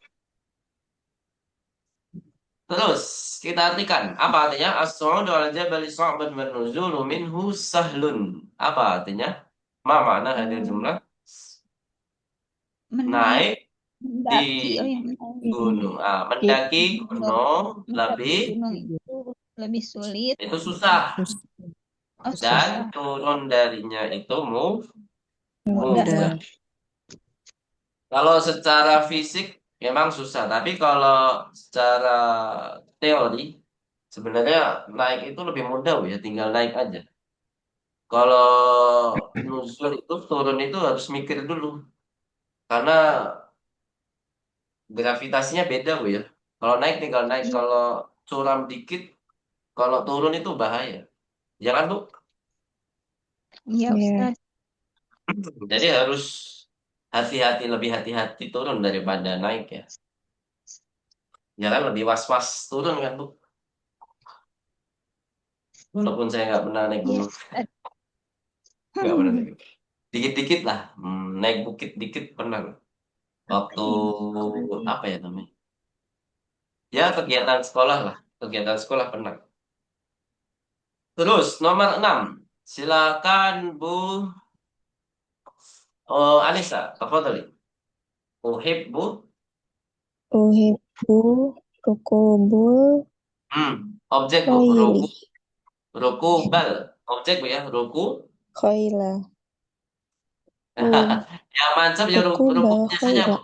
Terus, kita artikan. Apa artinya? As-su'udu ala jabali sa'ban wa nuzulu minhu sahlun. Apa artinya? Ma makna hadir
Hmm,
jumlah?
Menaik,
naik di
mendaki. Oh yang menaik.
gunung. Mendaki
Gunung.
gunung
Mendaki
lebih
gunung itu lebih sulit.
itu susah
Terus
Oh
dan
susah.
turun darinya itu
Mudah.
mudah.
udah
Kalau secara fisik memang susah, tapi kalau secara teori sebenarnya naik itu lebih mudah Bu, ya, tinggal naik aja. Kalau nuzul itu turun itu harus mikir dulu karena gravitasinya beda Bu ya. Kalau naik tinggal naik,
Iya,
kalau curam dikit, kalau turun itu bahaya. Ya kan Bu?
iya
Iya.
Ustadz.
Jadi harus hati-hati, lebih hati-hati turun daripada naik ya. Ya kan lebih was-was turun kan Bu. Walaupun saya nggak pernah naik
Iya
gunung,
Ustadz.
nggak pernah naik. Dikit-dikit lah, naik bukit dikit pernah. Waktu apa ya namanya? Ya kegiatan sekolah lah, kegiatan sekolah pernah. Terus nomor 6, silakan Bu Anissa, tafadhali. Uhibbu,
Uhibbu rukubul
objek Bu,
khoili.
rukubal, objek Bu ya, ruku.
Khoila. Uh,
Yang mantap ya
rukubal
rukunya saja
khoila.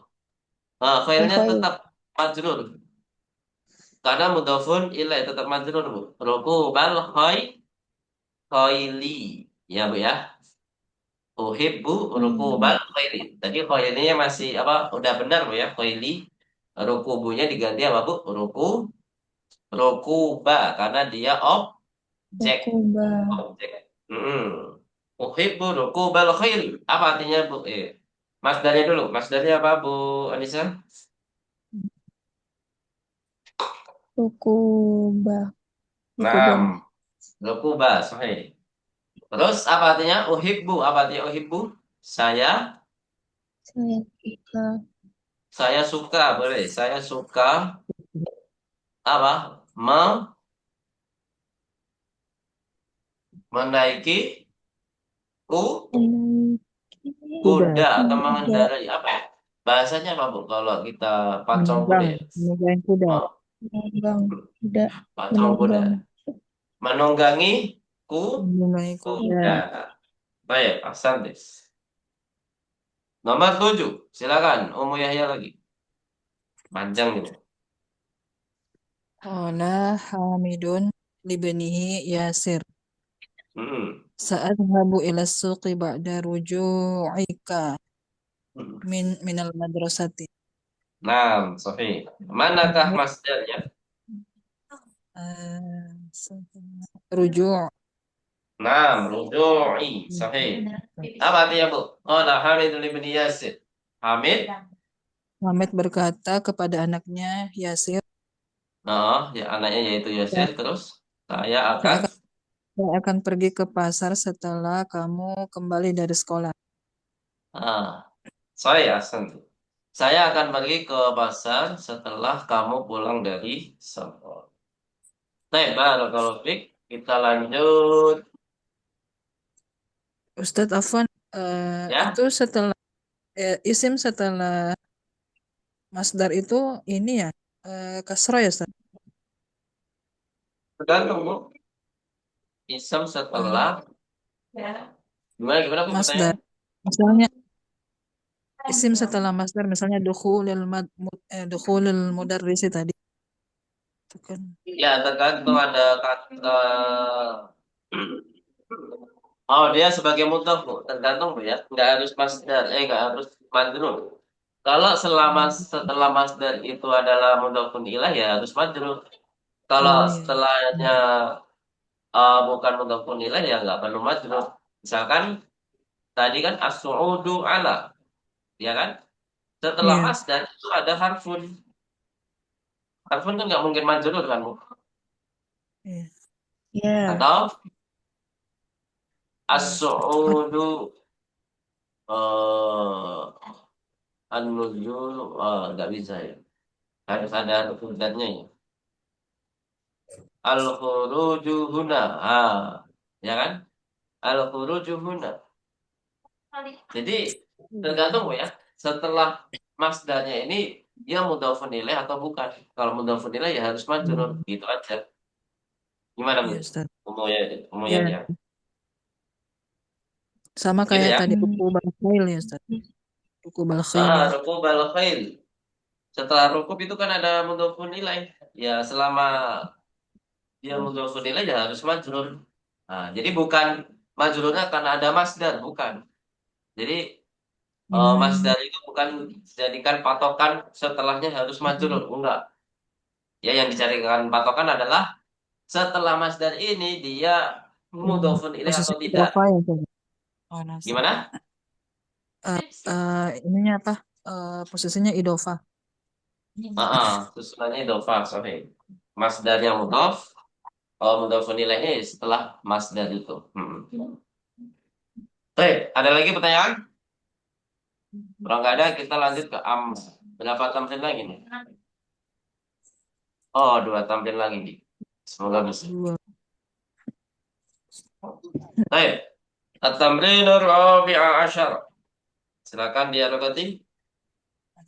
Bu. Filenya
Khoil.
tetap majrur. Karena mudhafun ilaih tetap majrur Bu. Rukubal khoili. Ya Bu ya. Uhibbu rukubal khairi. Tadi khairinya masih apa? Udah benar Bu ya, khairi. Rukubunya diganti apa Bu? Rukuba karena dia objek.
Rukubal.
Objek. Mm-mm. Uhibbu rukubal khairi. Apa artinya Bu? Masdarnya dulu. Masdarnya apa Bu Anissa?
Rukubah. Rukubah.
6. Rukuba, sahih. Terus apa artinya? Uhibbu. Apa artinya uhibbu? Saya
Saya suka.
saya suka, boleh. Saya suka apa? Menaiki
Menaiki
kuda
kuda atau
kuda.
mengendarai apa ya? Bahasanya apa Bu? Kalau kita pacong kuda
menunggang
ya?
menunggang kuda.
Oh,
Menunggang. Kuda.
pacong kuda.
Menunggang.
Menunggangi
Menunggangi kuda.
kuda. Baik, Ahsantis. Nomor 7. Silakan, Umu Yahya lagi. Panjang nih.
Qala Hamidun libnihi Yasir.
Hmm.
Sa'adhabu ila suqi ba'da ruju'ika
Hmm.
minal madrasati.
Nah, Sofi. Manakah masdarnya?
Ruju'
Nah, ruju'i. Sahih. Apa artinya Bu? Qala Hamidul ibn Yasir. Hamid.
Muhammad berkata kepada anaknya Yasir,
Nah, ya anaknya yaitu Yasir. Terus saya
saya
akan.
akan, saya akan pergi ke pasar setelah kamu kembali dari sekolah.
Ah, saya Ahsan. Saya akan pergi ke pasar setelah kamu pulang dari sekolah. Baik, barakallahu fiik. Kita lanjut
Ustadz Afwan,
ya.
itu setelah isim setelah masdar itu ini ya kasroh ya Ustadz?
Tergantung Bu. Isem
Eh,
setelah gimana gimana Bu
masdar.
pertanyaan?
Misalnya isim setelah masdar misalnya dukhulil mudarrisi tadi itu kan.
Ya, tergantung ada kata. Oh, dia sebagai mudhaf Bu. Tergantung Bu ya. Nggak harus masdar. Nggak harus madrur. Kalau selama setelah masdar itu adalah mudhafun ilaih ya harus madrur. Kalau
Oh iya.
setelahnya bukan mudhafun ilaih ya nggak perlu madrur. Misalkan tadi kan as-su'udu ala, ya kan? Setelah
Iya.
masdar itu ada harfun. Harfun kan nggak mungkin majrur kan, Bu?
Iya.
Ya.
Atau as-su'udu eh an-nuzul nggak bisa ya. Harus ada harf darnya ya. Al-khuruju huna. Ya kan? Al-khuruju huna. Jadi tergantung Bu ya. setelah masdarnya ini dia mudhofun ilaih atau bukan. Kalau mudhofun ilaih ya harus majrur, gitu aja. Gimana
Iya,
Bu?
Ustaz.
Umumnya, umumnya
Ya,
dia.
sama
Gitu
kayak
ya.
tadi rukubal khail ya, Ustaz. Rukubal khaili.
Rukubal khail. Setelah rukub itu kan ada mudhofun ilaih. Ya selama dia mudhofun ilaih ya harus majrur. Nah, jadi bukan majrurnya karena ada masdar, bukan. Jadi
Hmm.
masdar itu bukan dijadikan patokan setelahnya harus majrur, enggak. Ya yang dicarikan patokan adalah setelah masdar ini dia mudhofun ilaih
Posisi
atau tidak.
idofa ya, Ustaz. Oh, nasab.
Gimana?
Ininya apa? Posisinya idofa.
Susunannya idhofah, sorry. Masdarnya mudhof, kalau mudhofun ilaihnya ya setelah masdar itu. Baik, ada lagi pertanyaan? Kalau nggak ada, kita lanjut ke am. Berapa tamrin lagi nih? Oh, 2 tamrin lagi nih. Semoga bisa.
Dua.
Baik, at-tamrinur rabi'a asyar. Silakan dialogati.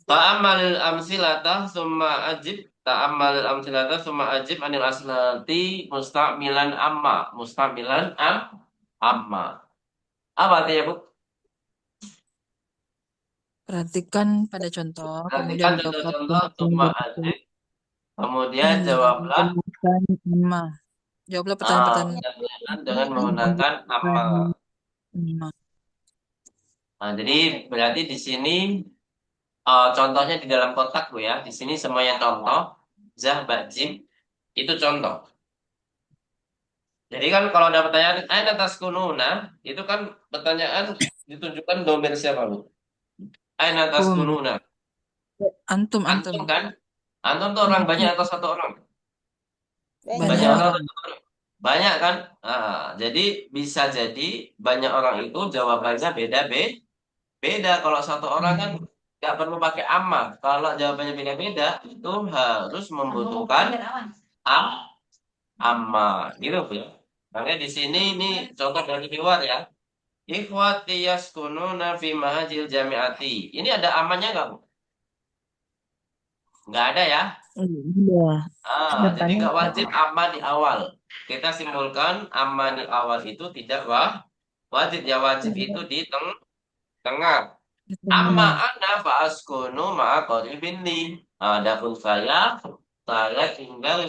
Ta'ammal amsilata summa ajib. Ta'ammal amsilata summa ajib anil aslati musta'milan amma. Musta'milan amma. Apa artinya, Bu?
Perhatikan pada contoh,
Perhatikan
kemudian jawablah
contoh-contoh
pertanyaan
summa
berikut
ajib. Kemudian
dengan
jawablah
menggunakan amma. Jawablah pertanyaan-pertanyaan
dengan
dengan
menggunakan amma.
menggunakan amma.
Nah, jadi berarti di sini contohnya di dalam kotak, Bu ya. Di sini semuanya contoh. Zah, Jim itu contoh. Jadi kan kalau ada pertanyaan aina taskununa, itu kan pertanyaan ditunjukkan domir siapa, Bu? Aina
Kum.
taskununa.
Antum,
Antum
antum.
kan? Antum tuh orang banyak atau satu orang?
Banyak
Banyak
Banyak
orang.
orang.
Banyak kan? Jadi bisa jadi banyak orang itu jawabannya beda. Kalau satu orang kan nggak perlu pakai amma. Kalau jawabannya beda-beda, itu harus membutuhkan am amma. Gitu ya. Makanya di sini ini contoh dari luar ya. Ikhwati yaskununa fi mahajil jami'ati. Ini ada amannya nggak, Bu? Nggak ada ya.
Iya.
Jadi
Depannya
nggak wajib amma di awal. Kita simpulkan amma di awal itu tidak wajib. Ya wajib itu di tengah.
Di
Amma
tengah.
ana fa'askunu ma'a qaribin li. Adapun saya tinggal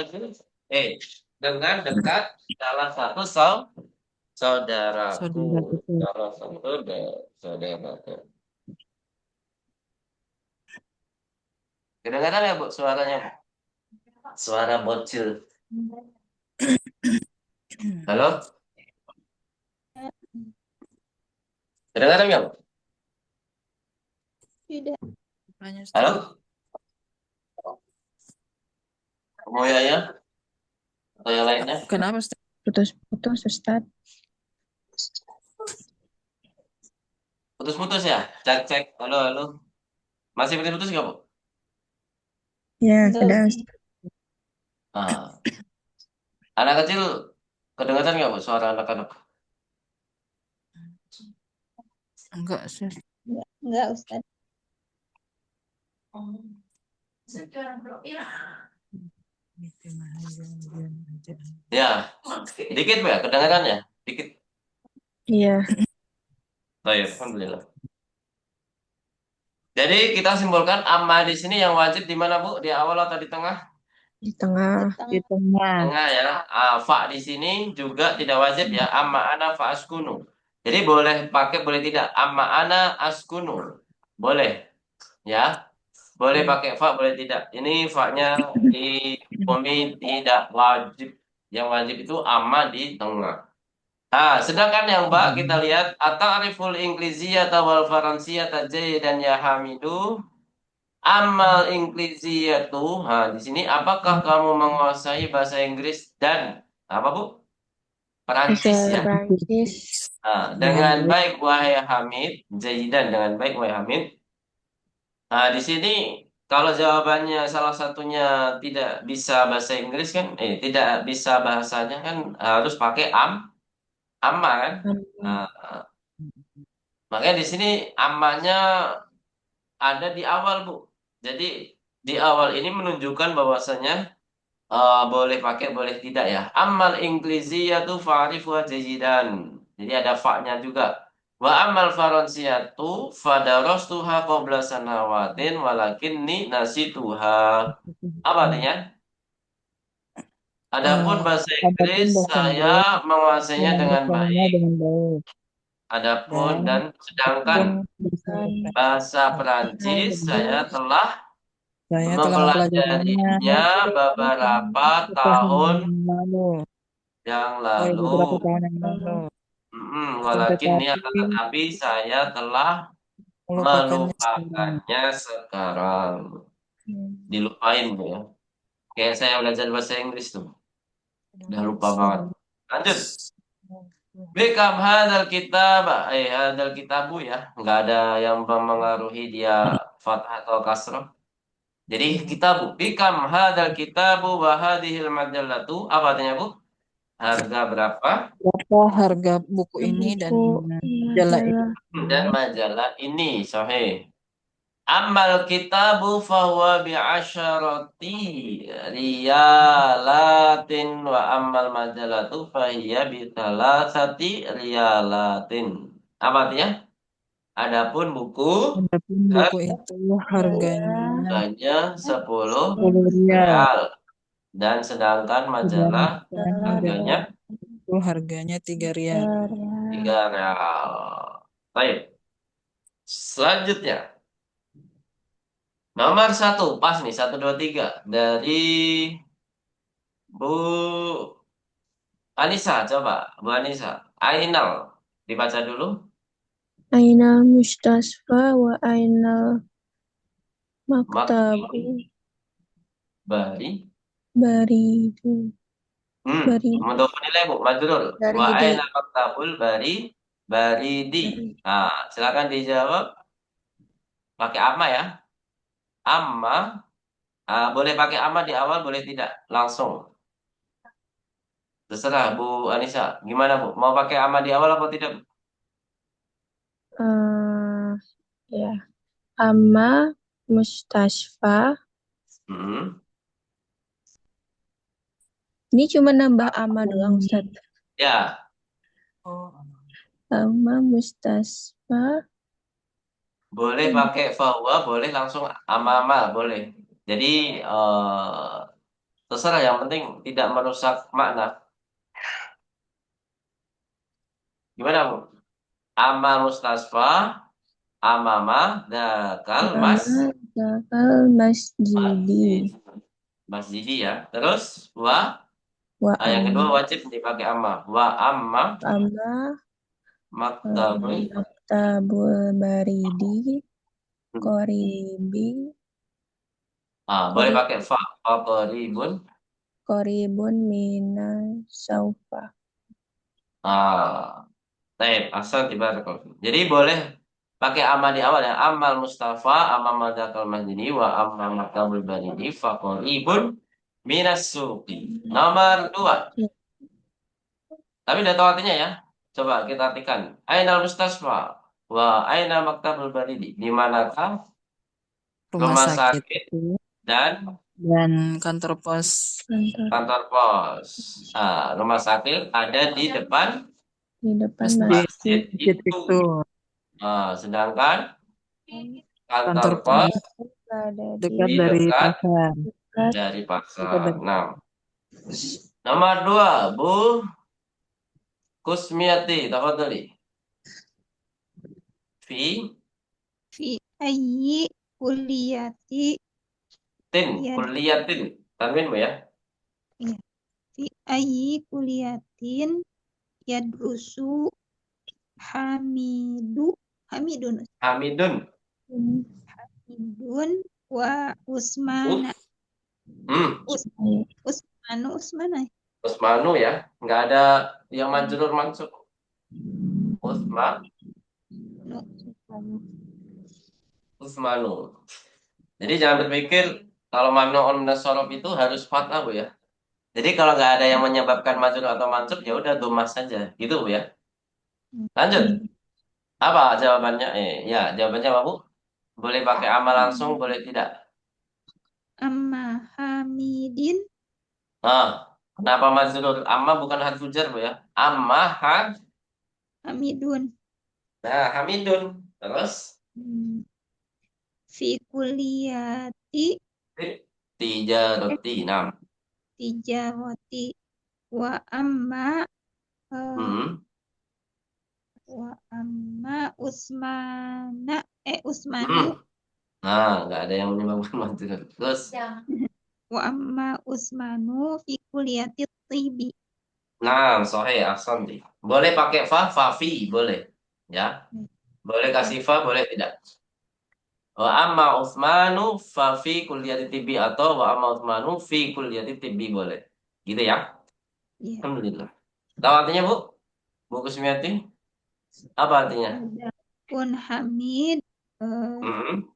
di dengan dekat salah satu saudaraku.
Saudara itu.
Salah satu saudaraku. Kedengaran ya, Bu, suaranya? Suara bocil. Halo? Kedengaran nggak, Bu?
tidak.
Tanya, Ustaz.
Halo? Mau ya? Atau yang lainnya?
Kenapa, Ustaz?
putus-putus Ustaz.
Putus-putus ya? Cek. Halo, halo. Masih putus-putus nggak, Bu?
Ya,
Enggak
sudah
usah.
Ustaz.
Ah. Anak kecil kedengaran nggak, Bu, suara anak-anak?
Enggak, Ustaz.
Enggak Ustaz.
Ya, dikit, Bu ya, kedengaran ya? Dikit.
Iya,
Baik, alhamdulillah. Jadi kita simpulkan amma di sini yang wajib di mana, Bu? Di awal atau di tengah?
di tengah.
Di tengah.
Tengah ya. Fa di sini juga tidak wajib ya. Amma ana fa askunu. Jadi boleh pakai, boleh tidak. Amma ana askunu. Boleh ya. Boleh pakai fa, boleh tidak. Ini fa-nya di bumi tidak wajib. Yang wajib itu amma di tengah. Sedangkan yang Mbak kita lihat at-ta'riful ingliziyata wal faransiyata dan ya hamidu. Amal ingliziyatu. Di sini apakah kamu menguasai bahasa Inggris dan apa, Bu?
Bahasa
Perancis ya.
Prancis.
Dengan baik wahai Hamid. Jayidan, dengan baik wahai Hamid. Di sini kalau jawabannya salah satunya tidak bisa bahasa Inggris kan, tidak bisa bahasanya kan harus pakai amma kan. Nah, Makanya di sini amannya ada di awal, Bu. Jadi di awal ini menunjukkan bahwasanya boleh pakai, boleh tidak ya. Amal Inggrisiyatu fa'rifu jayidan. Jadi ada fa-nya juga. Wa amal Faransiyatu fadarastuha qabla sanawatin walakinni nasituha. Apa artinya? Adapun
Eh,
bahasa
Adapun
Inggris
bahasa
saya
Inggris
menguasainya dengan
menguasainya
baik.
dengan baik
Adapun
dan
dan sedangkan
pun bahasa
bahasa
Perancis
Perancis saya telah
saya telah mempelajarinya
mempelajarinya beberapa tahun
tahun yang lalu.
yang
Oh ya,
lalu.
beberapa tahun yang lalu. Akan
Walakin ini akan
tetapi
tetapi saya telah
melupakannya sekarang.
melupakannya sekarang.
Hmm.
Dilupain Bu, ya. Kayak saya belajar bahasa Inggris tuh. Udah lupa banget. Lanjut. Bekam hadal kitab, hadal kitabu ya. Nggak ada yang mempengaruhi dia fathah atau kasrah. Jadi kitabu. Bekam hadal kitabu wa hadhil majallatu. Apa artinya Bu? Harga berapa?
Berapa harga buku ini dan
Buku
majalah ini?
majalah.
Dan majalah ini, sahih. Amal kitabu fahuwa bi'asyarati riyalatin wa amal majalatu fahiya bitalasati riyalatin. Apa artinya? Adapun buku
Adapun buku itu harganya
harganya 10
Rp10.
real. Dan sedangkan majalah
Sedangkan majalah
harganya
itu harganya Rp3.
3 real. Baik. Selanjutnya. Nomor 1, pas nih, 1, 2, 3. Dari Bu Anissa, coba. Bu Anissa. Ainal. Dibaca dulu.
Ainal mustasfa wa ainal maktabu
Maktabul Bari.
baridu. Bari
Untuk penilai Bu, Majrur. Wa
baridi.
aina maktabul Bari. Baridi. Nah, silakan dijawab. Pakai amma ya. Amma. Boleh pakai amma di awal, boleh tidak. Langsung. Terserah Bu Anissa. Gimana Bu? Mau pakai amma di awal atau tidak?
Ya. Amma mustasfa.
Hmm.
Ini cuma nambah amma doang, Ustaz.
Ya.
Oh,
Amma mustasfa.
Boleh pakai fahuwa, boleh langsung ama-ama, boleh. Jadi terserah, yang penting tidak merusak makna. Gimana Bu? Ama mustasfa, amama, dakal, mas,
Dakal masjidi.
masjidi ya. Terus
Wa
yang kedua
amma.
wajib dipakai amma. Wa amma
Amma
maktabul.
maktabul baridi. Koribi.
Boleh pakai fa, faqribun.
Koribun minas saufa.
Baik, asal tiba. Jadi boleh pakai amma di awal ya. Amal Mustafa, amma madakal masjidi, wa amma maktabul baridi, faqribun minas suqi. Nomor 2. Tapi udah tahu artinya ya. Coba kita artikan. Ainal Mustafa wa aina maktabul baridi. Di manakah
rumah
rumah
sakit
sakit
itu
dan
dan kantor pos.
kantor pos? Rumah sakit ada di depan
Di depan
Masjid
masjid
masjid
itu.
itu,
Sedangkan kantor
kantor
pos
pos
ada
dekat
di
dari
dekat
pasar.
dari
Dekat
pasar.
dari
Nah, nomor 2, Bu Kusmiati, tafadhali. Fi
Fi ayyi kulliyati ya
kulliyatin. Tanwin Bu ya.
iya. Fi ayyi kulliyatin yadrusu Hamidun
Hamidun.
Hamidun wa Usmana Usmana
Usmanu ya. Nggak ada yang majrur mansub. Usmanu. Jadi jangan berpikir kalau mamnu'un minas shorof itu harus fathah Bu ya. Jadi kalau nggak ada yang menyebabkan majrur atau mansub, ya udah dhammah saja. Gitu Bu ya. Lanjut. Apa jawabannya? Ya, jawabannya apa, Bu? Boleh pakai amal langsung, boleh tidak.
Amma Hamidin
Nah, kenapa majrur? Amma bukan harfu jar, Bu ya. Amma
Hamidun
Nah, Hamidun. Terus
hmm, fi kulliyati
tijaroti. Nah,
tijarati wa amma eh,
hmm.
wa amma Usmana Usmanu
Hmm. Nah, nggak ada yang menyebabkan majrur. Terus,
wa amma Usmanu fi kulliyati tibi.
nah, sahih, ahsanti. Boleh pakai fa, fi, boleh. Ya, boleh kasih fa, boleh tidak. Wa amma Utsmanu fa fi kulliyati tibbi atau wa amma Utsmanu fi kulliyati tibbi boleh. Gitu ya.
Ya,
Alhamdulillah. Tahu artinya, Bu? Bu Kusmiati? Apa artinya?
adapun Hamid eh,
Hmm.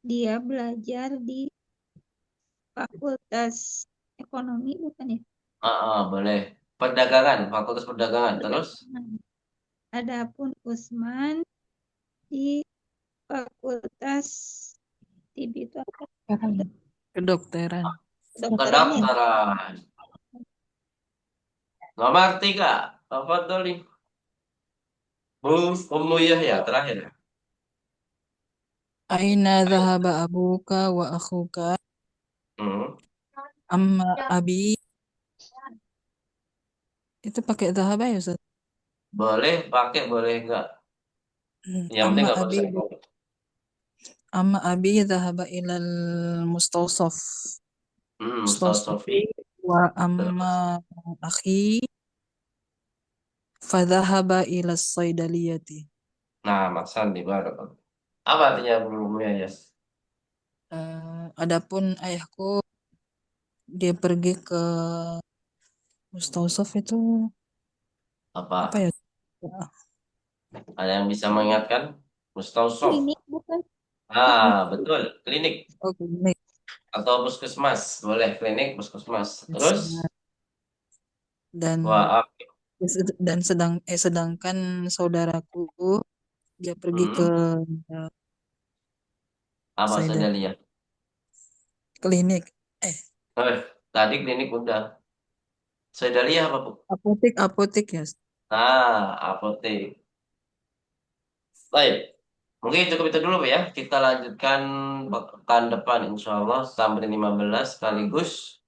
dia belajar di Fakultas Ekonomi bukan ya?
Boleh. Perdagangan, Fakultas Perdagangan. Terus
Perdagangan. Adapun Usman di Fakultas TB itu apa?
Kedokteran.
Kedokteran ya?
kedokteran. Nomor 3. Tafadholi. Bu Ummu Yahya terakhir.
Aina dhahaba abuka wa akhuka?
Hmm.
Amma abi. Itu pakai dhahaba ya, Ustaz?
Boleh pakai, boleh enggak. Yang penting
Amma
enggak
abi.
boleh.
Amma abi dhahaba ilal mustawsaf.
Ustaz
Mustawsafi
Sofi.
wa amma
Terus.
akhi fadhahaba ila saydaliyati.
Nah, Mas Sandi baru. Apa artinya Bu Yahya?
Adapun ayahku dia pergi ke mustawsaf itu apa
Apa?
ya?
Ada yang bisa mengingatkan? Mustausof.
Klinik bukan?
Betul. Klinik
Oh, klinik.
atau puskesmas. Boleh klinik, puskesmas. Terus?
Dan
Wah,
sedangkan saudaraku dia pergi ke
hmm, apa
Saida
saja lihat?
klinik
Eh, tadi klinik udah. Saya lihat apa, Bu?
apotek ya.
Apotek. Baik. Mungkin cukup itu dulu, Bu, ya. Kita lanjutkan pekan depan, insya Allah, sampai 15 sekaligus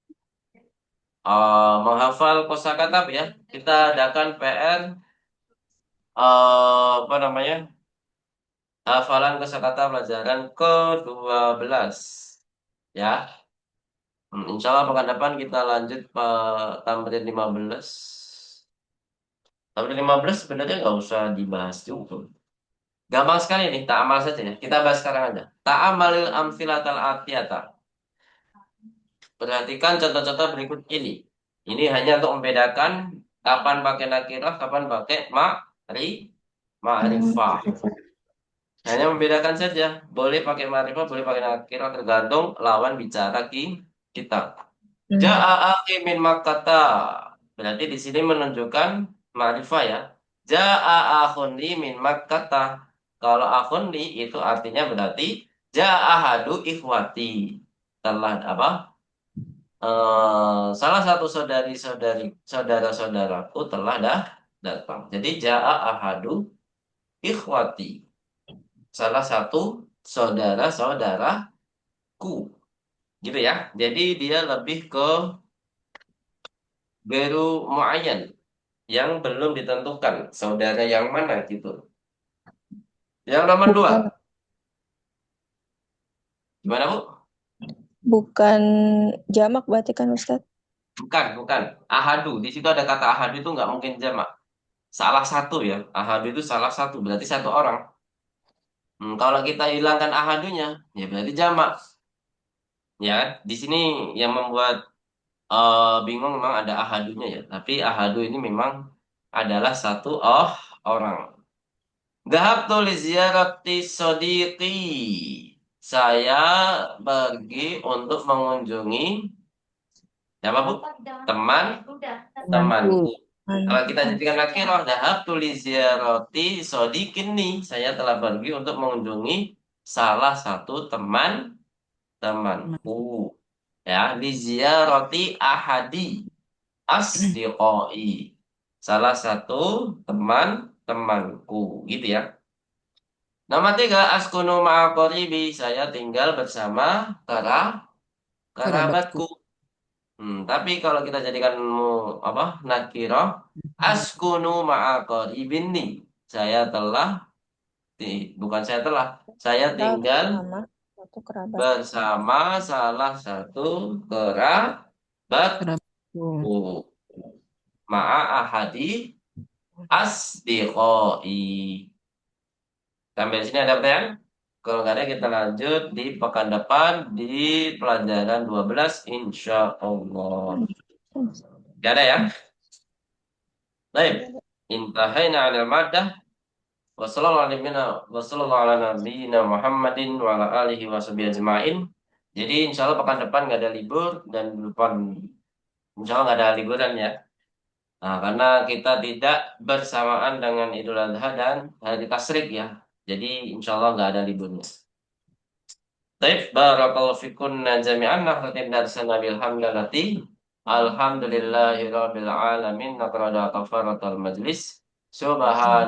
menghafal kosakata, Bu, ya. Kita adakan PR, apa namanya, hafalan kosakata pelajaran ke-12. Ya. Insya Allah pekan depan kita lanjut tamrin 15. Tamrin 15 sebenarnya nggak usah dibahas juga. Gampang sekali nih, ta'amal saja ya. Kita bahas sekarang aja. Ta'amalil amsilatal atiyata. Perhatikan contoh-contoh berikut ini. Ini hanya untuk membedakan kapan pakai nakirah, kapan pakai ma'rifah. Hanya membedakan saja. Boleh pakai ma'rifah, boleh pakai nakirah, tergantung lawan bicara kita. Ja'a akhi min Makkata. Berarti di sini menunjukkan ma'rifah ya. Ja'a akhun li min Makkata. Kalau akhun li itu artinya berarti ja'a ahadu ikhwati. Telah apa? Salah satu saudara-saudaraku telah datang. Jadi ja'a ahadu ikhwati. Salah satu saudara-saudaraku. Gitu ya. Jadi dia lebih ke Beru muayyan yang belum ditentukan saudara yang mana gitu. Yang nomor dua,
Bukan,
gimana, Bu?
bukan jamak berarti kan Ustadz?
Bukan. Ahadu. Di situ ada kata ahadu itu nggak mungkin jamak. Salah satu ya. Ahadu itu salah satu. Berarti satu orang. Kalau kita hilangkan ahadunya, ya berarti jamak. Ya, di sini yang membuat bingung memang ada ahadunya ya. Tapi ahadu ini memang adalah satu orang. Dhahabtu li ziyarati sodiqi. Saya pergi untuk mengunjungi siapa, Bu?
Temanku.
Temanku. Kalau kita jadikan nakirah, dhahabtu li ziyarati sodikin nih. Saya telah pergi untuk mengunjungi salah satu temanku. Ya, li ziyarati ahadi asdiqai. Salah satu teman-temanku, gitu ya. Nomor 3, askunu ma'aqoribi. Saya tinggal bersama
Kerabatku.
kerabatku. Tapi kalau kita jadikan apa nakirah, askunu ma'aqoribin nih. Saya telah, bukan saya telah, saya tinggal
Sama satu kerabat.
bersama salah satu kerabatku.
Kerabatku.
Ma'a ahadi asdiqai. Sampai sini ada pertanyaan? Kalau nggak ada kita lanjut di pekan depan di pelajaran 12 insya Allah. Gak ada ya? Baik. Intahayna 'anil maddah wa sallallahu ala nabiyyina Muhammadin wa ala alihi wa sahbihi ajma'in. Jadi insya Allah pekan depan nggak ada libur dan depan insya Allah nggak ada liburan ya. Nah, karena kita tidak bersamaan dengan Idul Adha dan hari Tasyrik ya. Jadi insya Allah nggak ada liburnya. Baik, barakallahu fikunna jami'an nakhratin darsana bilhamdalati. Alhamdulillahirabbil alamin. Naqra'u kafaratul majlis. Subhana